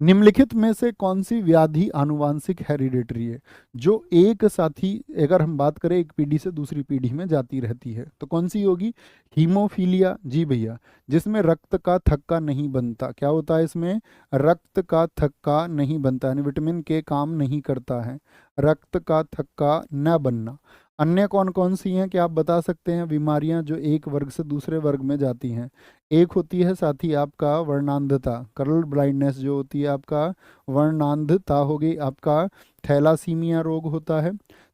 निम्नलिखित में से कौन सी व्याधि आनुवांशिक हेरिडेटरी है, जो एक साथी, अगर हम बात करें, एक पीढ़ी से दूसरी पीढ़ी में जाती रहती है, तो कौन सी होगी, हीमोफीलिया, जी भैया, जिसमें रक्त का थक्का नहीं बनता। क्या होता है इसमें, रक्त का थक्का नहीं बनता, यानी विटामिन के काम नहीं करता है, रक्त का थक्का न बनना। अन्य कौन कौन सी हैं, क्या आप बता सकते हैं, बीमारियां जो एक वर्ग से दूसरे वर्ग में जाती हैं। एक होती है साथी आपका वर्णांधता, कलर ब्लाइंडनेस जो होती है आपका, वर्णांधता हो गई आपका। थैलासीमिया रोग होता है,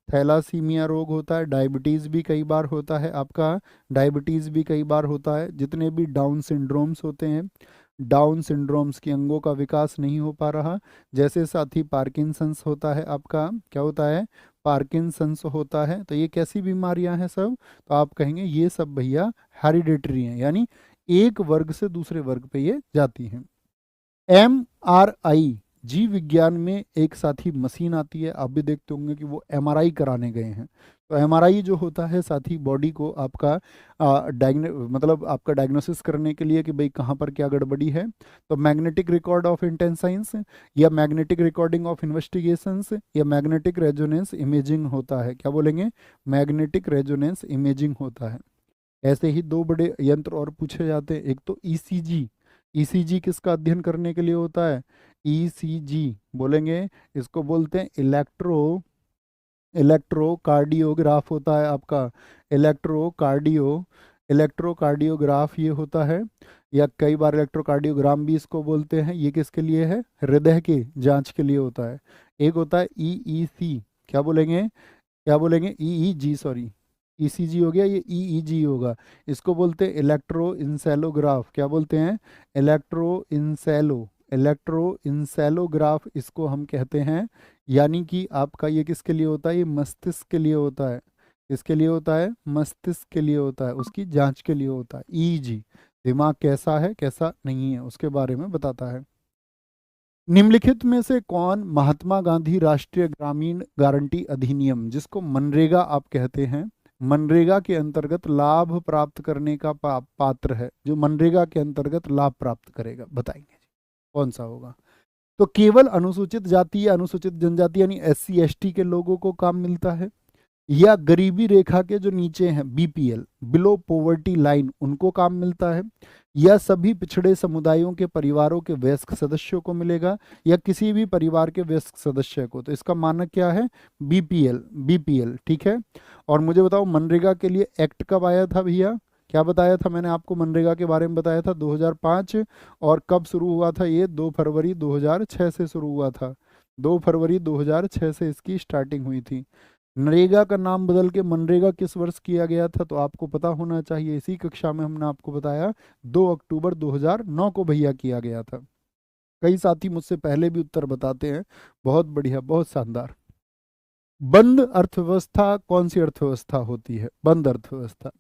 थैलासीमिया रोग होता है। डायबिटीज़ भी कई बार होता है आपका, डायबिटीज़ भी कई बार होता है। जितने भी डाउन सिंड्रोम्स होते हैं, डाउन सिंड्रोम्स की अंगों का विकास नहीं हो पा रहा, जैसे साथी पार्किंसंस होता है आपका, क्या होता है, पार्किंसंस होता है। तो ये कैसी बीमारियां हैं सब, तो आप कहेंगे ये सब भैया हेरिडेटरी हैं, यानी एक वर्ग से दूसरे वर्ग पे ये जाती हैं। MRI, जीव विज्ञान में एक साथी मशीन आती है, आप भी देखते होंगे कि वो MRI कराने गए हैं। तो MRI जो होता है साथी, बॉडी को आपका मतलब आपका डायग्नोसिस करने के लिए कि भाई कहाँ पर क्या गड़बड़ी है। तो मैग्नेटिक रिकॉर्ड ऑफ इंटेंसाइंस, या मैग्नेटिक रिकॉर्डिंग ऑफ इन्वेस्टिगेशंस, या मैग्नेटिक रेजोनेंस इमेजिंग होता है। क्या बोलेंगे, मैग्नेटिक रेजोनेंस इमेजिंग होता है। ऐसे ही दो बड़े यंत्र और पूछे जाते हैं, एक तो ईसीजी। ईसीजी किसका अध्ययन करने के लिए होता है, ईसीजी बोलेंगे, इसको बोलते हैं इलेक्ट्रोकार्डियोग्राफ होता है आपका, इलेक्ट्रोकार्डियोग्राफ ये होता है, या कई बार इलेक्ट्रोकार्डियोग्राम भी इसको बोलते हैं। ये किसके लिए है, हृदय के जांच के लिए होता है। एक होता है ईईसी, क्या बोलेंगे, क्या बोलेंगे, ईईजी, सॉरी, ईसीजी हो गया, ये ईईजी होगा। इसको बोलते हैं इलेक्ट्रो इंसेलोग्राफ, क्या बोलते हैं, इलेक्ट्रो इंसेलोग्राफ इसको हम कहते हैं। यानी कि आपका ये किसके लिए होता है, ये मस्तिष्क के लिए होता है। किसके लिए होता है, मस्तिष्क के लिए होता है, उसकी जांच के लिए होता है। ईईजी दिमाग कैसा है कैसा नहीं है उसके बारे में बताता है। निम्नलिखित में से कौन महात्मा गांधी राष्ट्रीय ग्रामीण गारंटी अधिनियम, जिसको मनरेगा आप कहते हैं, मनरेगा के अंतर्गत लाभ प्राप्त करने का पात्र है, जो मनरेगा के अंतर्गत लाभ प्राप्त करेगा, बताएंगे कौन सा होगा। तो केवल अनुसूचित जाति या अनुसूचित जनजाति यानी SC ST के लोगों को काम मिलता है, या गरीबी रेखा के जो नीचे हैं, BPL, बिलो पॉवर्टी लाइन, उनको काम मिलता है, या सभी पिछड़े समुदायों के परिवारों के वयस्क सदस्यों को मिलेगा, या किसी भी परिवार के वयस्क सदस्य को। तो इसका मानक क्या है, BPL, ठीक है। और मुझे बताओ मनरेगा के लिए एक्ट कब आया था भैया, क्या बताया था मैंने आपको, मनरेगा के बारे में बताया था 2005। और कब शुरू हुआ था ये, 2 फरवरी 2006 से शुरू हुआ था, 2 फरवरी 2006 से इसकी स्टार्टिंग हुई थी। नरेगा का नाम बदल के मनरेगा किस वर्ष किया गया था, तो आपको पता होना चाहिए, इसी कक्षा में हमने आपको बताया 2 अक्टूबर 2009 को भैया किया गया था। कई साथी मुझसे पहले भी उत्तर बताते हैं, बहुत बढ़िया, बहुत शानदार। बंद अर्थव्यवस्था कौन सी अर्थव्यवस्था होती है, बंद अर्थव्यवस्था,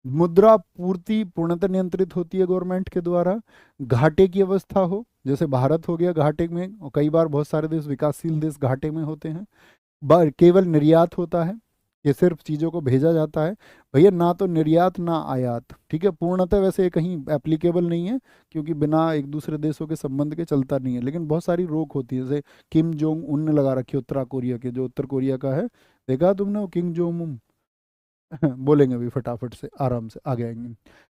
मुद्रा पूर्ति पूर्णतः नियंत्रित होती है गवर्नमेंट के द्वारा, घाटे की अवस्था हो, जैसे भारत हो गया घाटे में, और कई बार बहुत सारे देश, विकासशील देश घाटे में होते हैं, केवल निर्यात होता है, ये सिर्फ चीज़ों को भेजा जाता है भैया, ना तो निर्यात ना आयात, ठीक है। पूर्णतः वैसे ये कहीं एप्लीकेबल नहीं है, क्योंकि बिना एक दूसरे देशों के संबंध के चलता नहीं है, लेकिन बहुत सारी रोक होती है, जैसे किम जोंग उन ने लगा रखी है उत्तर कोरिया के, जो उत्तर कोरिया का है, देखा तुमने वो किम जोंग उन बोलेंगे अभी फटाफट से, आराम से आगे आएंगे।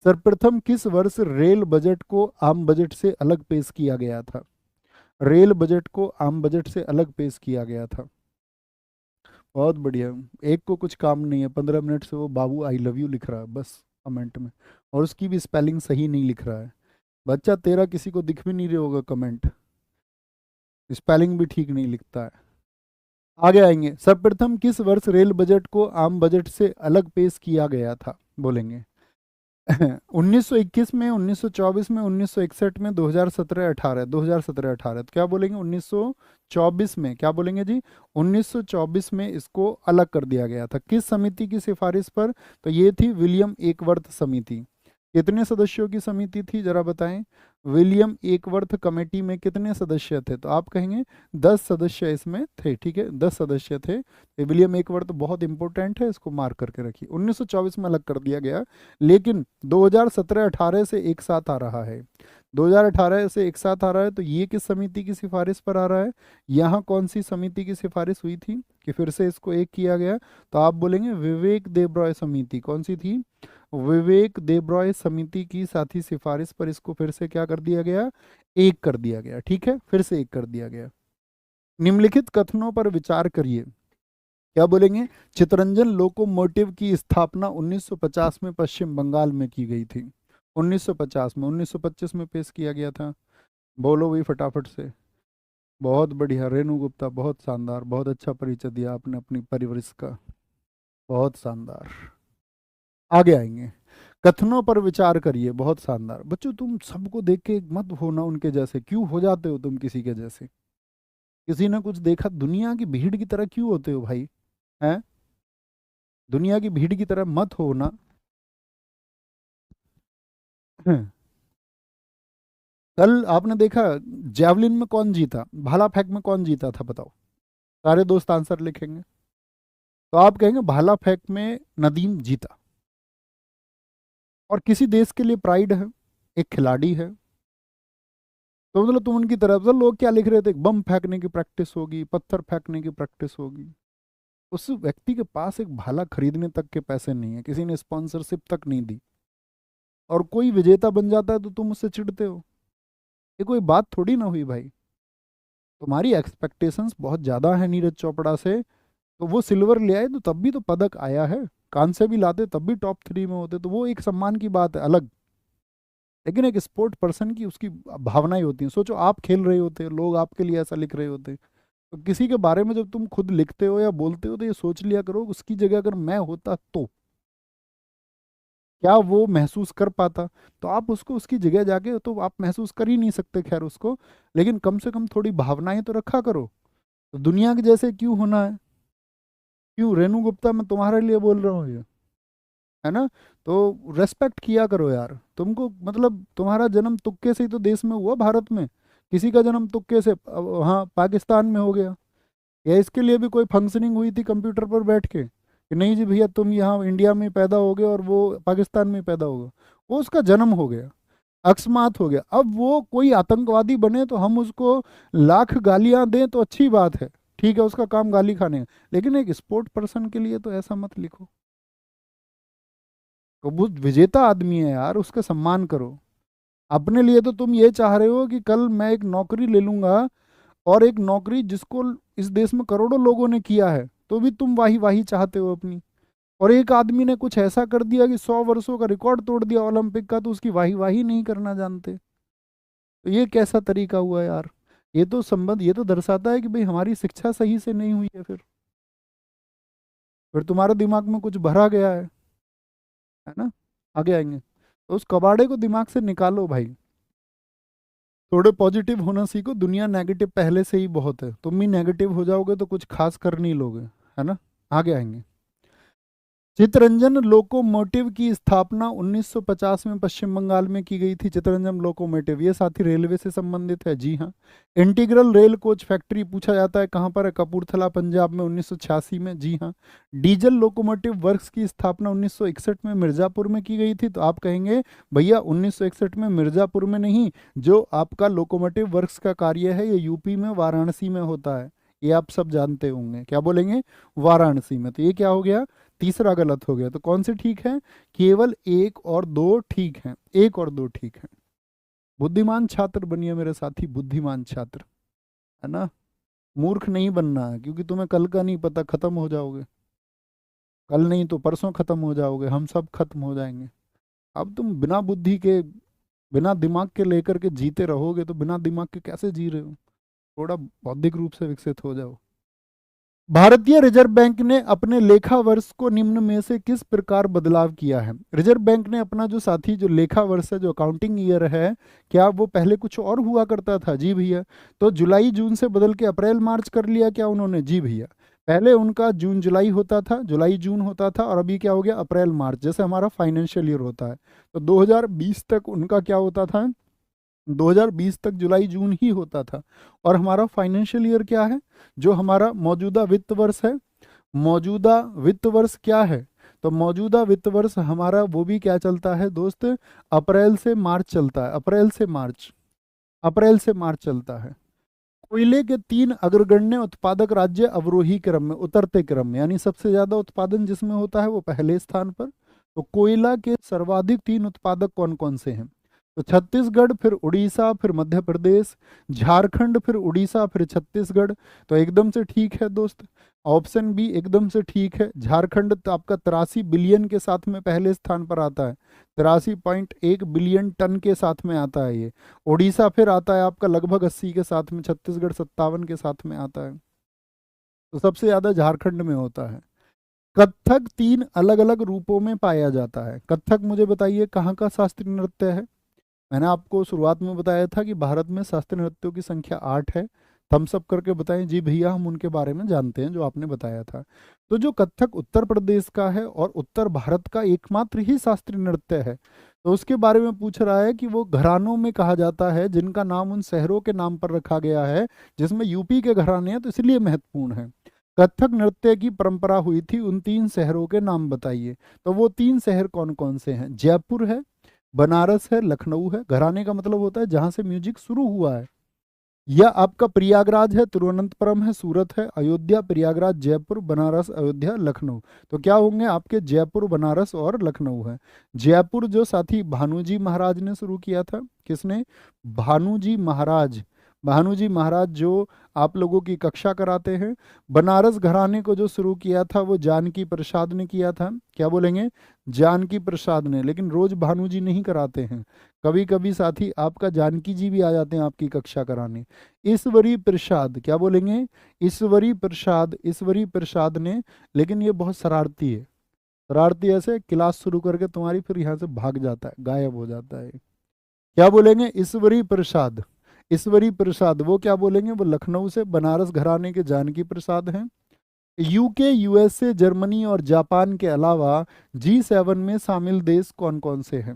सर्वप्रथम किस वर्ष रेल बजट को आम बजट से अलग पेश किया गया था, रेल बजट को आम बजट से अलग पेश किया गया था। बहुत बढ़िया, एक को कुछ काम नहीं है, 15 मिनट से वो बाबू आई लव यू लिख रहा है बस कमेंट में, और उसकी भी स्पेलिंग सही नहीं लिख रहा है। बच्चा तेरा किसी को दिख भी नहीं रहा होगा कमेंट, स्पेलिंग भी ठीक नहीं लिखता है। आगे आएंगे। सर्वप्रथम किस वर्ष रेल बजट को आम बजट से अलग पेश किया गया था, बोलेंगे। 1921 में, 1924 में, 1961 में, 2017-18, 2017-18, तो क्या बोलेंगे 1924 में, क्या बोलेंगे जी 1924 में इसको अलग कर दिया गया था। किस समिति की सिफारिश पर, तो ये थी विलियम एकवर्थ समिति। कितने सदस्यों की समिति थी जरा बताएं। विलियम एकवर्थ कमेटी में कितने सदस्य थे, तो आप कहेंगे 10 सदस्य इसमें थे, ठीक है 10 सदस्य थे। ये विलियम एकवर्थ बहुत इंपॉर्टेंट है, इसको मार्क करके रखिए। 1924 में अलग कर दिया गया, लेकिन 2017-18 से एक साथ आ रहा है। 2018 से एक साथ आ रहा है, तो ये किस समिति की सिफारिश पर आ रहा है, यहाँ कौन सी समिति की सिफारिश हुई थी कि फिर से इसको एक किया गया, तो आप बोलेंगे विवेक देबरॉय समिति। कौन सी थी, विवेक देबरॉय समिति की साथी सिफारिश पर इसको फिर से क्या कर दिया गया, एक कर दिया गया, ठीक है फिर से एक कर दिया गया। निम्नलिखित कथनों पर विचार करिए, क्या बोलेंगे। चितरंजन लोकोमोटिव की स्थापना 1950 में पश्चिम बंगाल में की गई थी। 1950 में, 1925 में पेश किया गया था। बोलो भाई फटाफट से। बहुत बढ़िया रेणु गुप्ता, बहुत शानदार, बहुत अच्छा परिचय दिया आपने अपनी परिवरिश का, बहुत शानदार। आगे आएंगे। कथनों पर विचार करिए, बहुत शानदार। बच्चों तुम सबको देख के मत होना उनके जैसे, क्यों हो जाते हो तुम किसी के जैसे। किसी ने कुछ देखा, दुनिया की भीड़ की तरह क्यों होते हो भाई, हैं। दुनिया की भीड़ की तरह मत होना। हम्म। कल आपने देखा जैवलिन में कौन जीता, भाला फेंक में कौन जीता था, बताओ। सारे दोस्त आंसर लिखेंगे, तो आप कहेंगे भाला फेंक में नदीम जीता। और किसी देश के लिए प्राइड है, एक खिलाड़ी है, तो मतलब तुम उनकी तरफ से, लोग क्या लिख रहे थे, बम फेंकने की प्रैक्टिस होगी, पत्थर फेंकने की प्रैक्टिस होगी। उस व्यक्ति के पास एक भाला खरीदने तक के पैसे नहीं है, किसी ने स्पॉन्सरशिप तक नहीं दी, और कोई विजेता बन जाता है तो तुम उससे चिढ़ते हो। ये कोई बात थोड़ी ना हुई भाई। तुम्हारी एक्सपेक्टेशंस बहुत ज़्यादा है नीरज चोपड़ा से। तो वो सिल्वर ले आए तो तब भी तो पदक आया है, कांस्य भी लाते तब भी टॉप 3 में होते, तो वो एक सम्मान की बात है अलग। लेकिन एक स्पोर्ट पर्सन की उसकी भावनाएं होती हैं। सोचो आप खेल रहे होते, लोग आपके लिए ऐसा लिख रहे होते, तो किसी के बारे में जब तुम खुद लिखते हो या बोलते हो, तो ये सोच लिया करो उसकी जगह अगर मैं होता तो क्या वो महसूस कर पाता। तो आप उसको उसकी जगह जाके तो आप महसूस कर ही नहीं सकते, खैर उसको, लेकिन कम से कम थोड़ी भावनाएं तो रखा करो। तो दुनिया के जैसे क्यों होना है, क्यों रेणु गुप्ता मैं तुम्हारे लिए बोल रहा हूँ ये, है ना। तो रेस्पेक्ट किया करो यार। तुमको मतलब तुम्हारा जन्म तुक्के से ही तो देश में हुआ, भारत में। किसी का जन्म तुक्के से हाँ पाकिस्तान में हो गया, या इसके लिए भी कोई फंक्शनिंग हुई थी कंप्यूटर पर बैठ के कि नहीं जी भैया तुम यहाँ इंडिया में पैदा हो गए और वो पाकिस्तान में पैदा होगा। वो उसका जन्म हो गया, अकस्मात हो गया। अब वो कोई आतंकवादी बने तो हम उसको लाख गालियां दें तो अच्छी बात है, ठीक है उसका काम गाली खाने का। लेकिन एक स्पोर्ट पर्सन के लिए तो ऐसा मत लिखो। तो वो विजेता आदमी है यार, उसका सम्मान करो। अपने लिए तो तुम ये चाह रहे हो कि कल मैं एक नौकरी ले लूंगा, और एक नौकरी जिसको इस देश में करोड़ों लोगों ने किया है, तो भी तुम वाही वाही चाहते हो अपनी। और एक आदमी ने कुछ ऐसा कर दिया कि 100 वर्षों का रिकॉर्ड तोड़ दिया ओलंपिक का, तो उसकी वाही वाही नहीं करना जानते। तो ये कैसा तरीका हुआ यार। ये तो संबंध, ये तो दर्शाता है कि भाई हमारी शिक्षा सही से नहीं हुई है। फिर तुम्हारे दिमाग में कुछ भरा गया है ना। आगे आएंगे। तो उस कबाड़े को दिमाग से निकालो भाई। थोड़े पॉजिटिव होना सीखो, दुनिया नेगेटिव पहले से ही बहुत है, तुम भी नेगेटिव हो जाओगे तो कुछ खास कर नहीं लोगे, है ना। आगे आएंगे। चितरंजन लोकोमोटिव की स्थापना 1950 में पश्चिम बंगाल में की गई थी। चितरंजन लोकोमोटिव ये साथी रेलवे से संबंधित है, जी हाँ। इंटीग्रल रेल कोच फैक्ट्री पूछा जाता है कहाँ पर है, कपूरथला पंजाब में 1986 में, जी हाँ। डीजल लोकोमोटिव वर्क्स की स्थापना 1961 में मिर्जापुर में की गई थी, तो आप कहेंगे भैया 1961 में मिर्जापुर में नहीं, जो आपका लोकोमोटिव वर्क्स का कार्य है ये यूपी में वाराणसी में होता है। ये आप सब जानते होंगे, क्या बोलेंगे, वाराणसी में। तो ये क्या हो गया, तीसरा गलत हो गया। तो कौन से ठीक है, केवल 1 और 2 ठीक हैं, 1 और 2 ठीक हैं। बुद्धिमान छात्र बनिए मेरे साथी, बुद्धिमान छात्र, है ना। मूर्ख नहीं बनना है, क्योंकि तुम्हें कल का नहीं पता, खत्म हो जाओगे। कल नहीं तो परसों खत्म हो जाओगे, हम सब खत्म हो जाएंगे। अब तुम बिना बुद्धि के, बिना दिमाग के लेकर के जीते रहोगे, तो बिना दिमाग के कैसे जी रहे हो। थोड़ा बौद्धिक रूप से विकसित हो जाओ। भारतीय रिजर्व बैंक ने अपने लेखा वर्ष को निम्न में से किस प्रकार बदलाव किया है? रिजर्व बैंक ने अपना जो साथी जो लेखा वर्ष है, जो अकाउंटिंग ईयर है, क्या वो पहले कुछ और हुआ करता था? जी भैया। तो जुलाई जून से बदल के अप्रैल मार्च कर लिया क्या उन्होंने? जी भैया। पहले उनका जून जुलाई होता था, जुलाई जून होता था, और अभी क्या हो गया? अप्रैल मार्च, जैसे हमारा फाइनेंशियल ईयर होता है। तो 2020 तक उनका क्या होता था? 2020 तक जुलाई जून ही होता था। और हमारा फाइनेंशियल ईयर क्या है? जो हमारा मौजूदा वित्त वर्ष है, मौजूदा वित्त वर्ष क्या है? तो मौजूदा वित्त वर्ष हमारा वो भी क्या चलता है दोस्त? अप्रैल से मार्च चलता है, अप्रैल से मार्च, अप्रैल से मार्च चलता है। कोयले के 3 अग्रगण्य उत्पादक राज्य अवरोही क्रम में, उतरते क्रम में, यानी सबसे ज्यादा उत्पादन जिसमें होता है वो पहले स्थान पर। तो कोयला के सर्वाधिक 3 उत्पादक कौन कौन से हैं? तो छत्तीसगढ़, फिर उड़ीसा, फिर मध्य प्रदेश, झारखंड, फिर उड़ीसा, फिर छत्तीसगढ़। तो एकदम से ठीक है दोस्त, ऑप्शन बी एकदम से ठीक है। झारखंड तो आपका 83 बिलियन के साथ में पहले स्थान पर आता है, 83.1 बिलियन टन के साथ में आता है ये। उड़ीसा फिर आता है आपका लगभग 80 के साथ में, छत्तीसगढ़ 57 के साथ में आता है। तो सबसे ज्यादा झारखंड में होता है। कथक 3 अलग अलग रूपों में पाया जाता है। कथक मुझे बताइए कहाँ का शास्त्रीय नृत्य है? मैंने आपको शुरुआत में बताया था कि भारत में शास्त्रीय नृत्यों की संख्या 8 है। थम्स अप करके बताएं जी भैया, हम उनके बारे में जानते हैं जो आपने बताया था। तो जो कथक उत्तर प्रदेश का है और उत्तर भारत का एकमात्र ही शास्त्रीय नृत्य है, तो उसके बारे में पूछ रहा है कि वो घरानों में कहा जाता है जिनका नाम उन शहरों के नाम पर रखा गया है, जिसमें यूपी के घराने हैं, तो इसलिए महत्वपूर्ण है। कथक नृत्य की परंपरा हुई थी, उन 3 शहरों के नाम बताइए। तो वो 3 शहर कौन कौन से हैं? जयपुर है, बनारस है, लखनऊ है। घराने का मतलब होता है जहां से म्यूजिक शुरू हुआ है। या आपका प्रयागराज है, तिरुवनंतपुरम है, सूरत है, अयोध्या, प्रयागराज, जयपुर, बनारस, अयोध्या, लखनऊ। तो क्या होंगे आपके? जयपुर, बनारस और लखनऊ है। जयपुर जो साथी भानुजी महाराज ने शुरू किया था। किसने? भानुजी महाराज। भानुजी महाराज जो आप लोगों की कक्षा कराते हैं। बनारस घराने को जो शुरू किया था वो जानकी प्रसाद ने किया था। क्या बोलेंगे? जानकी प्रसाद ने। लेकिन रोज भानुजी नहीं कराते हैं, कभी कभी साथी आपका जानकी जी भी आ जाते हैं आपकी कक्षा कराने। ईश्वरी प्रसाद, क्या बोलेंगे? ईश्वरी प्रसाद, ईश्वरी प्रसाद ने। लेकिन ये बहुत शरारती है, शरारती ऐसे क्लास शुरू करके तुम्हारी फिर यहाँ से भाग जाता है, गायब हो जाता है। क्या बोलेंगे? ईश्वरी प्रसाद। ईश्वरी प्रसाद वो क्या बोलेंगे? वो लखनऊ से बनारस घराने के जानकी प्रसाद हैं। यूके, यूएसए, जर्मनी और जापान के अलावा G7 में शामिल देश कौन कौन से हैं?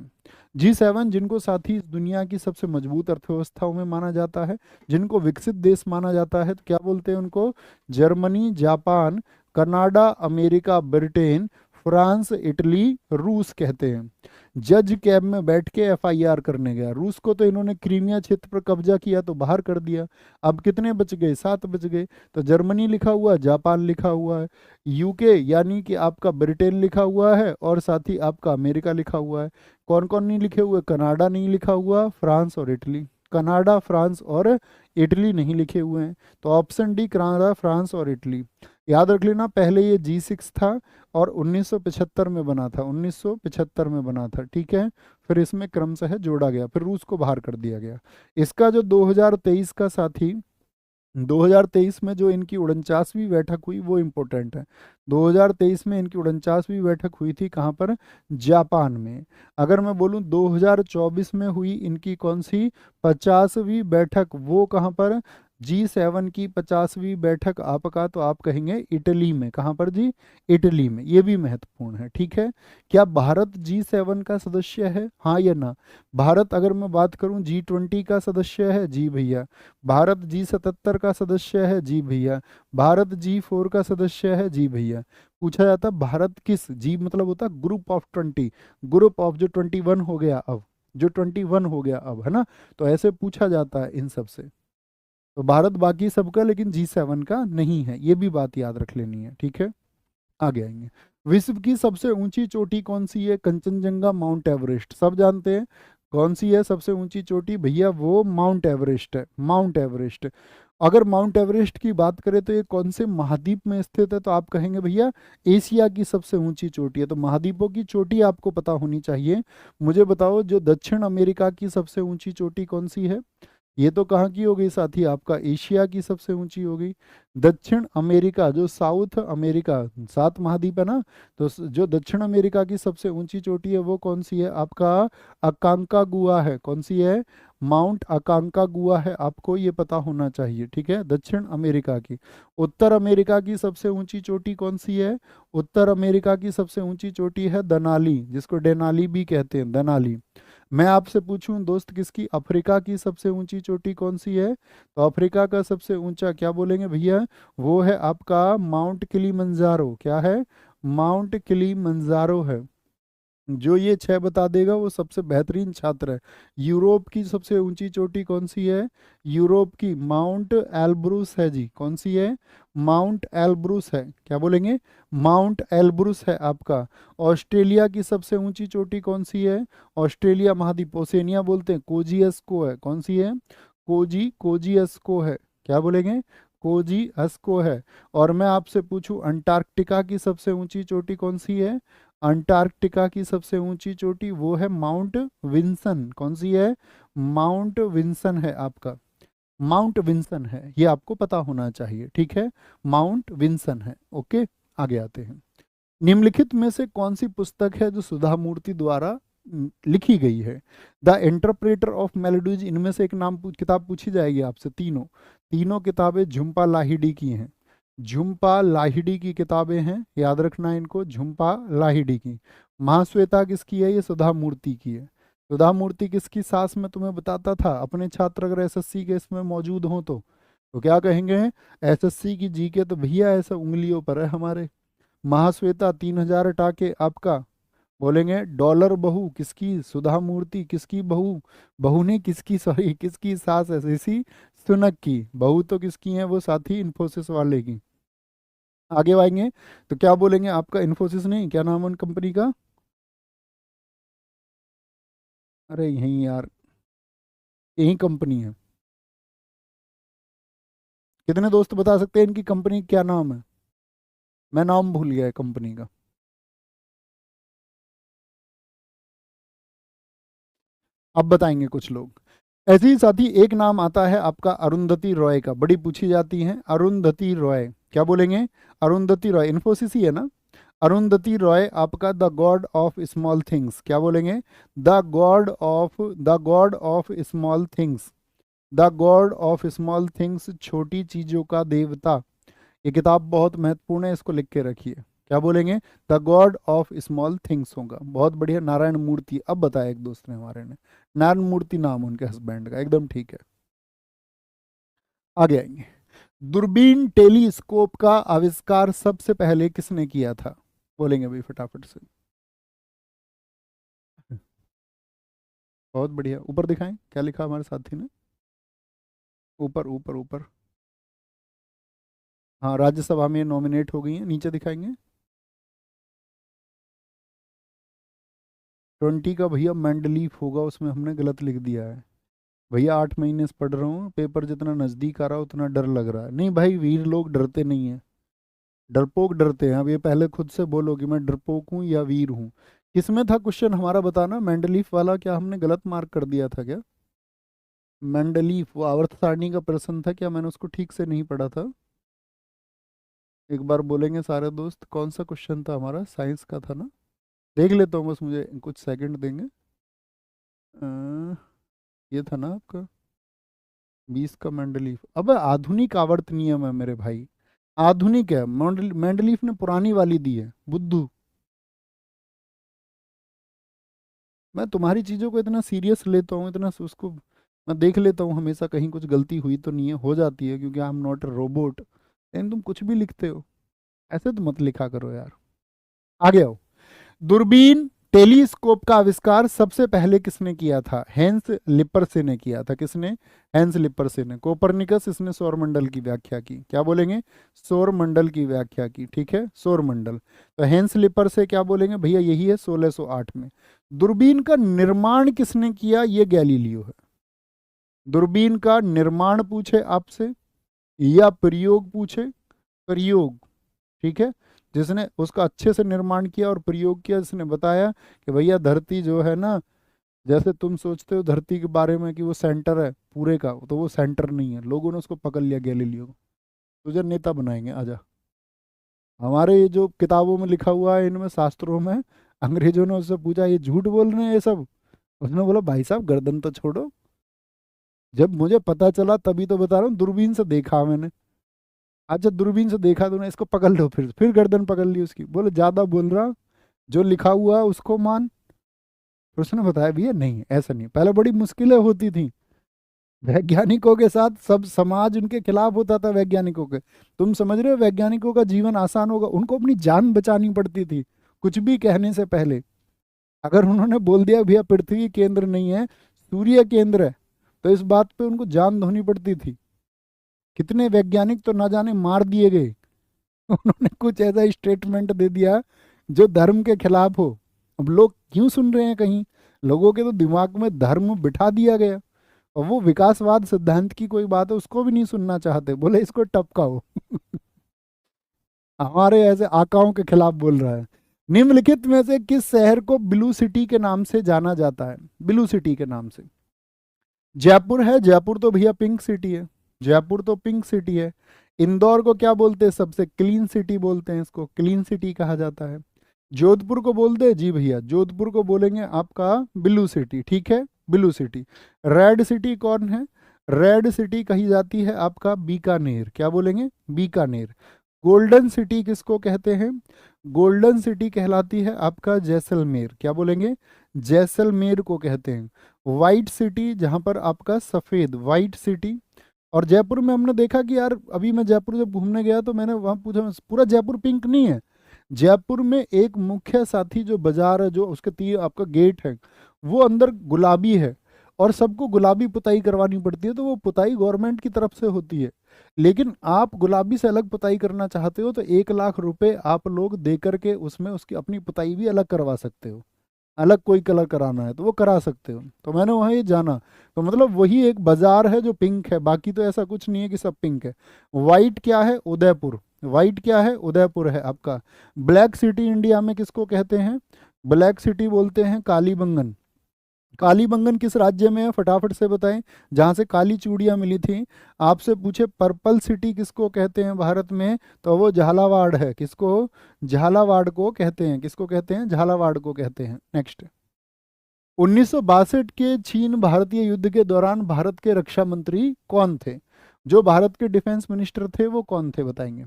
G7 जिनको साथी इस दुनिया की सबसे मजबूत अर्थव्यवस्थाओं में माना जाता है, जिनको विकसित देश माना जाता है, तो क्या बोलते हैं उनको? Germany, Japan, Canada, America, Britain, France, Italy, रूस कहते हैं। जज कैब में बैठ के FIR करने गया। रूस को तो इन्होंने क्रीमिया क्षेत्र पर कब्जा किया तो बाहर कर दिया। अब कितने बच गए? 7 बच गए। तो जर्मनी लिखा हुआ, जापान लिखा हुआ है, यूके यानी कि आपका ब्रिटेन लिखा हुआ है, और साथ ही आपका अमेरिका लिखा हुआ है। कौन कौन नहीं लिखे हुए? कनाडा नहीं लिखा हुआ, फ्रांस और इटली। कनाडा, फ्रांस और इटली नहीं लिखे हुए हैं। तो ऑप्शन डी, कनाडा, फ्रांस और इटली। याद रख लेना, पहले ये G6 था और 1975 में बना था, 1975 में बना था, ठीक है। फिर इसमें क्रमशः जोड़ा गया, फिर रूस को बाहर कर दिया गया। इसका जो 2023 का साथी, 2023 में जो इनकी 49वीं बैठक हुई वो इम्पोर्टेंट है। 2023 में इनकी 49वीं बैठक हुई थी कहाँ पर? जापान में। अगर मैं बोलूँ 2024 में हुई इनकी कौन सी 50वीं बैठक, वो कहाँ पर? G7 की 50वीं बैठक आपका, तो आप कहेंगे इटली में। कहाँ पर जी? इटली में। ये भी महत्वपूर्ण है, ठीक है। क्या भारत G7 का सदस्य है, हाँ या ना? भारत अगर मैं बात करूं G20 का सदस्य है, जी भैया। भारत G77 का सदस्य है, जी भैया। भारत G4 का सदस्य है, जी भैया। पूछा जाता भारत किस, जी मतलब होता ग्रुप ऑफ 20, ग्रुप ऑफ जो 21 हो गया अब, जो 21 हो गया अब, है ना। तो ऐसे पूछा जाता है इन सब से। तो भारत बाकी सबका लेकिन G7 का नहीं है, ये भी बात याद रख लेनी है, ठीक है। आगे आएंगे। विश्व की सबसे ऊंची चोटी कौन सी है? कंचनजंगा, माउंट एवरेस्ट, सब जानते हैं। कौन सी है सबसे ऊंची चोटी भैया? वो माउंट एवरेस्ट है, माउंट एवरेस्ट। अगर माउंट एवरेस्ट की बात करें तो ये कौन से महाद्वीप में स्थित है? तो आप कहेंगे भैया एशिया की सबसे ऊंची चोटी है। तो महाद्वीपों की चोटी आपको पता होनी चाहिए। मुझे बताओ जो दक्षिण अमेरिका की सबसे ऊंची चोटी कौन सी है? ये तो कहाँ की हो गई साथी, आपका एशिया की सबसे ऊंची हो गई। दक्षिण अमेरिका, जो साउथ अमेरिका, 7 महाद्वीप है ना, तो जो दक्षिण अमेरिका की सबसे ऊंची चोटी है वो कौन सी है, आपका अकांकागुआ है। कौन सी है, माउंट अकांकागुआ है, आपको ये पता होना चाहिए, ठीक है, दक्षिण अमेरिका की। उत्तर अमेरिका की सबसे ऊंची चोटी कौन सी है, उत्तर अमेरिका की सबसे ऊंची चोटी है दनाली, जिसको डेनाली भी कहते हैं, दनाली। मैं आपसे पूछूं दोस्त, किसकी, अफ्रीका की सबसे ऊंची चोटी कौन सी है, तो अफ्रीका का सबसे ऊंचा क्या बोलेंगे भैया, वो है आपका माउंट किलीमंजारो। क्या है, माउंट किलीमंजारो है। जो ये 6 बता देगा वो सबसे बेहतरीन छात्र है। यूरोप की सबसे ऊंची चोटी कौन सी है, यूरोप की माउंट एल्ब्रूस है जी। कौन सी है, माउंट एल्ब्रूस है। क्या बोलेंगे, माउंट एल्ब्रूस है आपका। ऑस्ट्रेलिया की सबसे ऊंची चोटी कौन सी है, ऑस्ट्रेलिया महाद्वीप, ओसेनिया बोलते हैं, कोजियस्को है। कौन सी है, कोजियस्को है। क्या बोलेंगे, कोजियस्को है। और मैं आपसे पूछूं, अंटार्कटिका की सबसे ऊंची चोटी कौन सी है, अंटार्कटिका की सबसे ऊंची चोटी वो है माउंट विंसन। कौन सी है, माउंट विंसन है आपका, माउंट विंसन है, ये आपको पता होना चाहिए, ठीक है, माउंट विंसन है। ओके, आगे आते हैं। निम्नलिखित में से कौन सी पुस्तक है जो सुधा मूर्ति द्वारा लिखी गई है, द इंटरप्रेटर ऑफ मेलोडीज। इनमें से एक नाम किताब पूछी जाएगी आपसे, तीनों तीनों किताबें झुम्पा लाहिड़ी की हैं, झुम्पा लाहिड़ी की किताबें हैं, याद रखना इनको, झुम्पा लाहिड़ी की। महाश्वेता किसकी है, ये सुधा मूर्ति की है। सुधा मूर्ति किसकी सास, में तुम्हें बताता था, अपने छात्र अगर एसएससी के इसमें मौजूद हों तो क्या कहेंगे, एसएससी की जीके तो भैया ऐसा उंगलियों पर है हमारे। महाश्वेता 3,000 हटा के आपका बोलेंगे डॉलर बहू किसकी, सुधा मूर्ति किसकी बहू, बहू ने किसकी, सॉरी किसकी सास है, ऋषि सुनक की। बहू तो किसकी है, वो साथी इन्फोसिस वाले की। आगे आएंगे तो क्या बोलेंगे, आपका इन्फोसिस नहीं, क्या नाम है उन कंपनी का, अरे यही यार, यही कंपनी है। कितने दोस्त बता सकते हैं इनकी कंपनी क्या नाम है, मैं नाम भूल गया है कंपनी का। अब बताएंगे कुछ लोग। ऐसे ही साथी एक नाम आता है आपका अरुंधति रॉय का, बड़ी पूछी जाती है, अरुंधति रॉय। क्या बोलेंगे, अरुंधति रॉय, इन्फोसिस ही है ना। अरुंधति रॉय आपका the God of small things. क्या बोलेंगे, the God of small things, the God of small things, छोटी चीजों का देवता। ये किताब बहुत महत्वपूर्ण है, इसको लिख के रखिए। क्या बोलेंगे, the God of small things होगा, बहुत बढ़िया। नारायण मूर्ति, अब बताया एक दोस्त ने हमारे ने, नारायण मूर्ति नाम उनके हस्बैंड का, एकदम ठीक है। आगे आएंगे, दूरबीन टेलीस्कोप का आविष्कार सबसे पहले किसने किया था, बोलेंगे भाई फटाफट से। बहुत बढ़िया, ऊपर दिखाएं क्या लिखा हमारे साथी ने, ऊपर ऊपर ऊपर, हाँ राज्यसभा में नॉमिनेट हो गई है, नीचे दिखाएंगे। 20 का भैया मैंडलीफ होगा, उसमें हमने गलत लिख दिया है भैया। 8 महीने से पढ़ रहा हूँ, पेपर जितना नज़दीक आ रहा है उतना डर लग रहा है। नहीं भाई, वीर लोग डरते नहीं हैं, डरपोक डरते हैं। अब ये पहले खुद से बोलो कि मैं डरपोक हूँ या वीर हूँ। किसमें था क्वेश्चन हमारा, बताना, मैंडलीफ वाला क्या हमने गलत मार्क कर दिया था क्या, मैंडलीफ वो आवर्त सारणी का प्रश्न था क्या, मैंने उसको ठीक से नहीं पढ़ा था। एक बार बोलेंगे सारे दोस्त, कौन सा क्वेश्चन था हमारा, साइंस का था ना, देख लेता हूँ बस, मुझे कुछ सेकंड देंगे। अ, ये था ना आपका 20 का मैंडलीफ। अब आधुनिक आवर्त नियम है मेरे भाई, आधुनिक है। मैंडलीफ ने पुरानी वाली दी है, बुद्धू। मैं तुम्हारी चीज़ों को इतना सीरियस लेता हूँ, इतना उसको मैं देख लेता हूँ हमेशा, कहीं कुछ गलती हुई तो नहीं है, हो जाती है क्योंकि I am not a robot. लेकिन तुम कुछ भी लिखते हो, ऐसे तो मत लिखा करो यार। आगे आओ, दूरबीन टेलीस्कोप का आविष्कार सबसे पहले किसने किया था, हेंस लिपरसे ने किया था। किसने, हेंस लिपरसे ने। कोपरनिकस, इसने सौरमंडल की व्याख्या की। क्या बोलेंगे, सौरमंडल की व्याख्या की, ठीक है, सौरमंडल। तो हेंस लिपरसे क्या बोलेंगे भैया, यही है 1608 में। दूरबीन का निर्माण किसने किया, ये गैलीलियो है। दूरबीन का निर्माण पूछे आपसे या प्रयोग पूछे, प्रयोग, ठीक है, जिसने उसका अच्छे से निर्माण किया और प्रयोग किया, जिसने बताया कि भैया धरती जो है ना जैसे तुम सोचते हो धरती के बारे में कि वो सेंटर है पूरे का, तो वो सेंटर नहीं है, लोगों ने उसको पकड़ लिया गैलीलियो को। तुझे नेता बनाएंगे, आजा। हमारे ये जो किताबों में लिखा हुआ है, इनमें शास्त्रों में, अंग्रेजों ने उससे पूछा ये झूठ बोल रहे हैं ये सब। उसने बोला भाई साहब गर्दन तो छोड़ो, जब मुझे पता चला तभी तो बता रहा हूँ, दूरबीन से देखा मैंने। अच्छा दूरबीन से देखा तूने, इसको पकड़ लो, फिर गर्दन पकड़ ली उसकी, बोले ज्यादा बोल रहा, जो लिखा हुआ है उसको मान। फिर उसने बताया भैया नहीं ऐसा नहीं, पहले बड़ी मुश्किलें होती थी, वैज्ञानिकों के साथ सब समाज उनके खिलाफ होता था वैज्ञानिकों के। तुम समझ रहे हो वैज्ञानिकों का जीवन आसान होगा, उनको अपनी जान बचानी पड़ती थी कुछ भी कहने से पहले। अगर उन्होंने बोल दिया भैया पृथ्वी केंद्र नहीं है, सूर्य केंद्र है, तो इस बात पे उनको जान धोनी पड़ती थी। कितने वैज्ञानिक तो ना जाने मार दिए गए उन्होंने कुछ ऐसा स्टेटमेंट दे दिया जो धर्म के खिलाफ हो। अब लोग क्यों सुन रहे हैं, कहीं लोगों के तो दिमाग में धर्म बिठा दिया गया, और वो विकासवाद सिद्धांत की कोई बात है उसको भी नहीं सुनना चाहते, बोले इसको टपकाओ हमारे ऐसे आकाओं के खिलाफ बोल रहा है। निम्नलिखित में से किस शहर को ब्लू सिटी के नाम से जाना जाता है? ब्लू सिटी के नाम से जयपुर है, जयपुर तो भैया पिंक सिटी है, जयपुर तो पिंक सिटी है। इंदौर को क्या बोलते हैं? सबसे क्लीन सिटी बोलते हैं, इसको क्लीन सिटी कहा जाता है। जोधपुर को बोलते हैं, जी भैया जोधपुर को बोलेंगे आपका ब्लू सिटी, ठीक है ब्लू सिटी। रेड सिटी कौन है? रेड सिटी कही जाती है आपका बीकानेर, क्या बोलेंगे? बीकानेर। गोल्डन सिटी किसको कहते हैं? गोल्डन सिटी कहलाती है आपका जैसलमेर, क्या बोलेंगे? जैसलमेर को कहते हैं। वाइट सिटी जहां पर आपका सफेद, वाइट सिटी। और जयपुर में हमने देखा कि यार अभी मैं जयपुर जब घूमने गया तो मैंने वहां पूछा, पूरा जयपुर पिंक नहीं है। जयपुर में एक मुख्य साथी जो बाजार है, जो उसके तीर आपका गेट है, वो अंदर गुलाबी है, और सबको गुलाबी पुताई करवानी पड़ती है, तो वो पुताई गवर्नमेंट की तरफ से होती है। लेकिन आप गुलाबी से अलग पुताई करना चाहते हो तो 1 लाख रुपए आप लोग दे करके उसमें उसकी अपनी पुताई भी अलग करवा सकते हो। अलग कोई कलर कराना है तो वो करा सकते हो। तो मैंने वहाँ ये जाना, तो मतलब वही एक बाजार है जो पिंक है, बाकी तो ऐसा कुछ नहीं है कि सब पिंक है। वाइट क्या है? उदयपुर। वाइट क्या है? उदयपुर है आपका। ब्लैक सिटी इंडिया में किसको कहते हैं? ब्लैक सिटी बोलते हैं कालीबंगन। कालीबंगन किस राज्य में है फटाफट से बताएं, जहां से काली चूड़ियां मिली थी। आपसे पूछे पर्पल सिटी किसको कहते हैं भारत में, तो वो झालावाड़ है। किसको? झालावाड़ को कहते हैं। किसको कहते हैं? झालावाड़ को कहते हैं। नेक्स्ट। 1962 के चीन भारतीय युद्ध के दौरान भारत के रक्षा मंत्री कौन थे? जो भारत के डिफेंस मिनिस्टर थे वो कौन थे बताएंगे?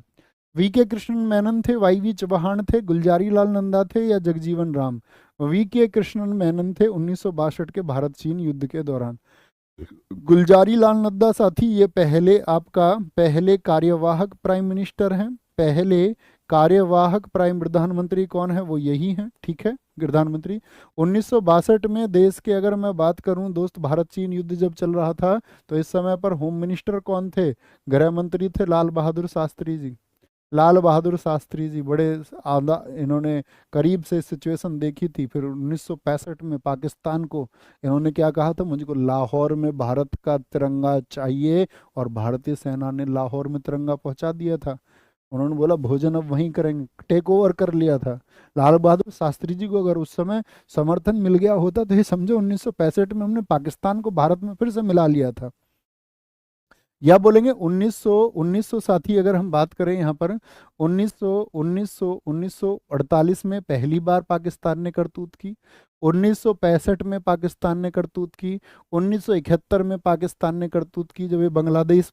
वी के कृष्णन मेनन थे, वाई वी चौहान थे, गुलजारी लाल नंदा थे, या जगजीवन राम? वी के कृष्णन मेनन थे 1962 के भारत चीन युद्ध के दौरान। गुलजारी लाल नंदा साथी ये पहले कार्यवाहक प्राइम मिनिस्टर हैं। पहले कार्यवाहक प्राइम प्रधानमंत्री कौन है? वो यही है, ठीक है प्रधानमंत्री। 1962 में देश के अगर मैं बात करूं दोस्त, भारत चीन युद्ध जब चल रहा था तो इस समय पर होम मिनिस्टर कौन थे? गृह मंत्री थे लाल बहादुर शास्त्री जी। लाल बहादुर शास्त्री जी बड़े आदा इन्होंने करीब से सिचुएशन देखी थी। फिर 1965 में पाकिस्तान को इन्होंने क्या कहा था? मुझको लाहौर में भारत का तिरंगा चाहिए, और भारतीय सेना ने लाहौर में तिरंगा पहुंचा दिया था। उन्होंने बोला भोजन अब वहीं करेंगे, टेक ओवर कर लिया था। लाल बहादुर शास्त्री जी को अगर उस समय समर्थन मिल गया होता तो ये समझो 1965 में हमने पाकिस्तान को भारत में फिर से मिला लिया था। या बोलेंगे 1900 साथी अगर हम बात करें यहाँ पर 1948 में पहली बार पाकिस्तान ने करतूत की। 1965 में पाकिस्तान ने करतूत की। 1971 में पाकिस्तान ने करतूत की, जब ये बांग्लादेश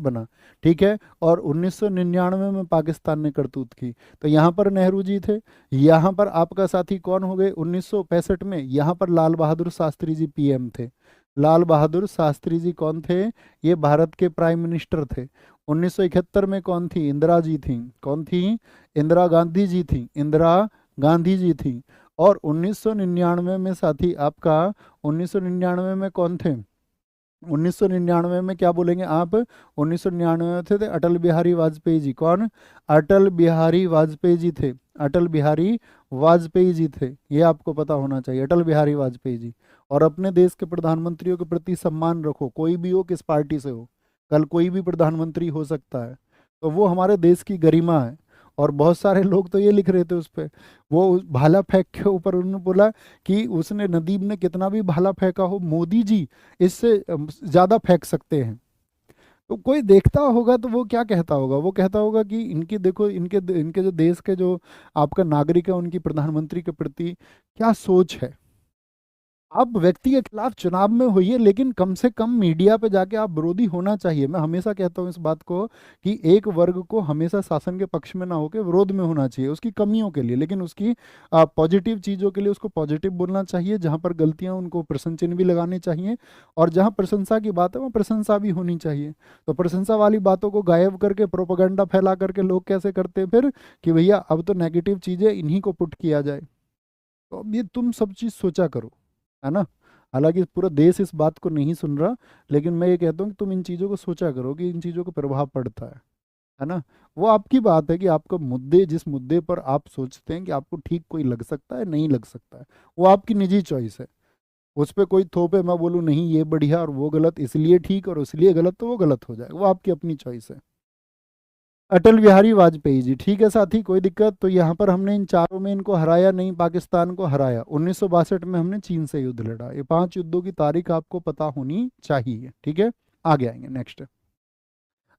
बना, ठीक है। और 1999 में पाकिस्तान ने करतूत की। तो यहाँ पर नेहरू जी थे। यहाँ पर आपका साथी कौन हो गए? 1965 में यहाँ पर लाल बहादुर शास्त्री जी पीएम थे। लाल बहादुर शास्त्री जी कौन थे? ये भारत के प्राइम मिनिस्टर थे। 1971 में कौन थी? इंदिरा जी थी। कौन थी? इंदिरा गांधी जी थी। इंदिरा गांधी जी थी। और 1999 में साथी आपका 1999 में कौन थे? 1999 में क्या बोलेंगे आप? 1999 में थे अटल बिहारी वाजपेयी जी। कौन? अटल बिहारी वाजपेयी जी थे। अटल बिहारी वाजपेयी जी थे, ये आपको पता होना चाहिए, अटल बिहारी वाजपेयी जी। और अपने देश के प्रधानमंत्रियों के प्रति सम्मान रखो, कोई भी हो, किस पार्टी से हो, कल कोई भी प्रधानमंत्री हो सकता है, तो वो हमारे देश की गरिमा है। और बहुत सारे लोग तो ये लिख रहे थे उस पे, वो भाला फेंक के ऊपर उन्होंने बोला कि उसने, नदीम ने कितना भी भाला फेंका हो, मोदी जी इससे ज्यादा फेंक सकते हैं। तो कोई देखता होगा तो वो क्या कहता होगा, वो कहता होगा कि इनकी देखो, इनके इनके जो देश के जो आपका नागरिक है उनकी प्रधानमंत्री के प्रति क्या सोच है। आप व्यक्ति के खिलाफ चुनाव में होइए, लेकिन कम से कम मीडिया पे जाके आप विरोधी होना चाहिए। मैं हमेशा कहता हूँ इस बात को कि एक वर्ग को हमेशा शासन के पक्ष में ना होकर विरोध में होना चाहिए उसकी कमियों के लिए, लेकिन उसकी पॉजिटिव चीज़ों के लिए उसको पॉजिटिव बोलना चाहिए। जहाँ पर गलतियाँ उनको प्रशंसा चिन्ह भी लगाने चाहिए, और जहाँ प्रशंसा की बात है वहाँ प्रशंसा भी होनी चाहिए। तो प्रशंसा वाली बातों को गायब करके प्रोपेगेंडा फैला करके लोग कैसे करते हैं फिर कि भैया अब तो नेगेटिव चीज़ें इन्हीं को पुट किया जाए। तो अब ये तुम सब चीज़ सोचा करो, है ना। हालांकि पूरा देश इस बात को नहीं सुन रहा, लेकिन मैं ये कहता हूँ कि तुम इन चीज़ों को सोचा करो कि इन चीज़ों का प्रभाव पड़ता है ना। वो आपकी बात है कि आपका मुद्दे, जिस मुद्दे पर आप सोचते हैं कि आपको ठीक कोई लग सकता है, नहीं लग सकता है, वो आपकी निजी चॉइस है। उस पर कोई थोपे, मैं बोलूँ नहीं ये बढ़िया और वो गलत, इसलिए ठीक और इसलिए गलत, तो वो गलत हो जाए, वो आपकी अपनी चॉइस है। अटल बिहारी वाजपेयी जी, ठीक है साथी, कोई दिक्कत। तो यहाँ पर हमने इन चारों में इनको हराया नहीं, पाकिस्तान को हराया। 1962 में हमने चीन से युद्ध लड़ा। ये 5 युद्धों की तारीख आपको पता होनी चाहिए, ठीक है। आगे आएंगे नेक्स्ट।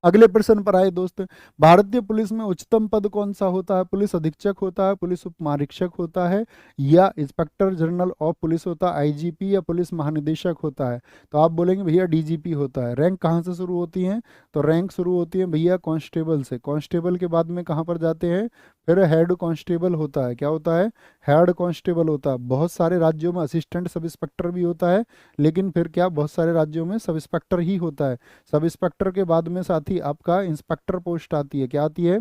अगले प्रश्न पर आए दोस्त। भारतीय पुलिस में उच्चतम पद कौन सा होता है? पुलिस अधीक्षक होता है, पुलिस उपमहानिरीक्षक होता है, या इंस्पेक्टर जनरल ऑफ पुलिस होता है, आईजीपी, या पुलिस महानिदेशक होता है? तो आप बोलेंगे भैया डीजीपी होता है। रैंक कहाँ से शुरू होती है? तो रैंक शुरू होती है भैया कांस्टेबल से। कांस्टेबल के बाद में कहाँ पर जाते हैं? फिर हेड कांस्टेबल होता है। क्या होता है? हेड कांस्टेबल होता है। बहुत सारे राज्यों में असिस्टेंट सब इंस्पेक्टर भी होता है, लेकिन फिर क्या, बहुत सारे राज्यों में सब इंस्पेक्टर ही होता है। सब इंस्पेक्टर के बाद में साथी आपका इंस्पेक्टर पोस्ट आती है। क्या आती है?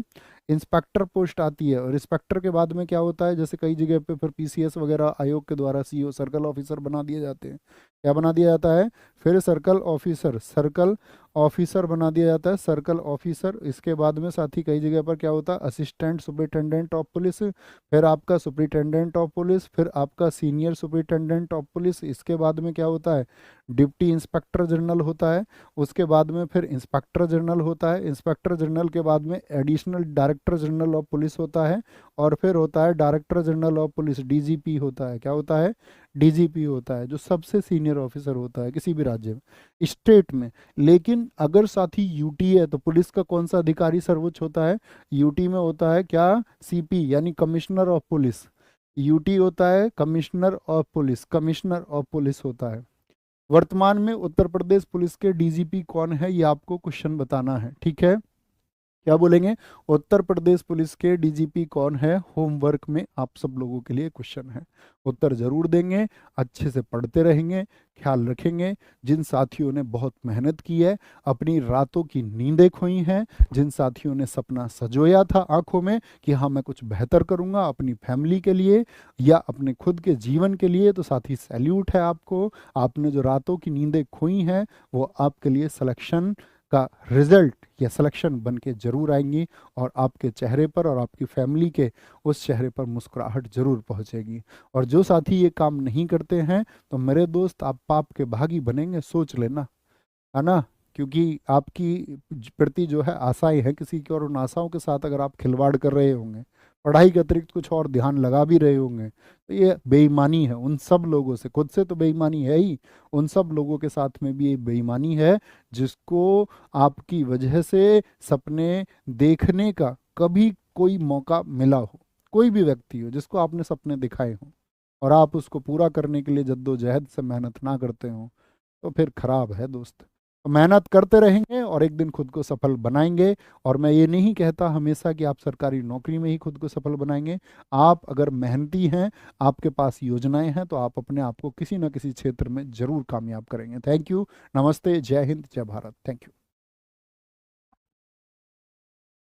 इंस्पेक्टर पोस्ट आती है। और इंस्पेक्टर के बाद में क्या होता है, जैसे कई जगह पे फिर पीसीएस वगैरह आयोग के द्वारा सीओ, सर्कल ऑफिसर बना दिए जाते हैं। क्या बना दिया जाता है? फिर सर्कल ऑफिसर, सर्कल ऑफिसर बना दिया जाता है, सर्कल ऑफिसर। इसके बाद में साथी कई जगह पर क्या होता है, असिस्टेंट सुपरिटेंडेंट ऑफ पुलिस, फिर आपका सुपरिटेंडेंट ऑफ पुलिस, फिर आपका सीनियर सुपरिटेंडेंट ऑफ पुलिस। इसके बाद में क्या होता है? डिप्टी इंस्पेक्टर जनरल होता है। उसके बाद में फिर इंस्पेक्टर जनरल होता है। इंस्पेक्टर जनरल के बाद में additional director general of police होता है, और फिर होता है director general of police, DGP होता है। क्या होता है? डीजीपी होता है, जो सबसे सीनियर ऑफिसर होता है किसी भी राज्य में, स्टेट में। लेकिन अगर साथी यूटी है तो पुलिस का कौन सा अधिकारी सर्वोच्च होता है? यूटी में होता है क्या? सीपी, यानी कमिश्नर ऑफ पुलिस। यूटी होता है commissioner of police, commissioner of police होता है। वर्तमान में उत्तर प्रदेश पुलिस के डीजीपी कौन है, ये आपको क्वेश्चन बताना है, ठीक है। क्या बोलेंगे? उत्तर प्रदेश पुलिस के डीजीपी कौन है? होमवर्क में आप सब लोगों के लिए क्वेश्चन है, उत्तर जरूर देंगे, अच्छे से पढ़ते रहेंगे, ख्याल रखेंगे। जिन साथियों ने बहुत मेहनत की है, अपनी रातों की नींदें खोई हैं, जिन साथियों ने सपना सजोया था आंखों में कि हाँ मैं कुछ बेहतर करूंगा अपनी फैमिली के लिए या अपने खुद के जीवन के लिए, तो साथी सैल्यूट है आपको। आपने जो रातों की नींदें खोई हैं वो आपके लिए सिलेक्शन का रिजल्ट या सिलेक्शन बन के जरूर आएंगी, और आपके चेहरे पर और आपकी फैमिली के उस चेहरे पर मुस्कुराहट जरूर पहुंचेगी। और जो साथी ये काम नहीं करते हैं, तो मेरे दोस्त आप पाप के भागी बनेंगे, सोच लेना, है ना। क्योंकि आपकी प्रति जो है आशाएं हैं किसी की, और उन आशाओं के साथ अगर आप खिलवाड़ कर रहे होंगे, पढ़ाई के अतिरिक्त कुछ और ध्यान लगा भी रहे होंगे, तो ये बेईमानी है उन सब लोगों से। खुद से तो बेईमानी है ही, उन सब लोगों के साथ में भी ये बेईमानी है जिसको आपकी वजह से सपने देखने का कभी कोई मौका मिला हो। कोई भी व्यक्ति हो जिसको आपने सपने दिखाए हों और आप उसको पूरा करने के लिए जद्दोजहद से मेहनत ना करते हो, तो फिर खराब है दोस्त। तो मेहनत करते रहेंगे और एक दिन खुद को सफल बनाएंगे। और मैं ये नहीं कहता हमेशा कि आप सरकारी नौकरी में ही खुद को सफल बनाएंगे। आप अगर मेहनती हैं, आपके पास योजनाएं हैं, तो आप अपने आप को किसी न किसी क्षेत्र में जरूर कामयाब करेंगे। थैंक यू, नमस्ते, जय हिंद, जय भारत, थैंक यू।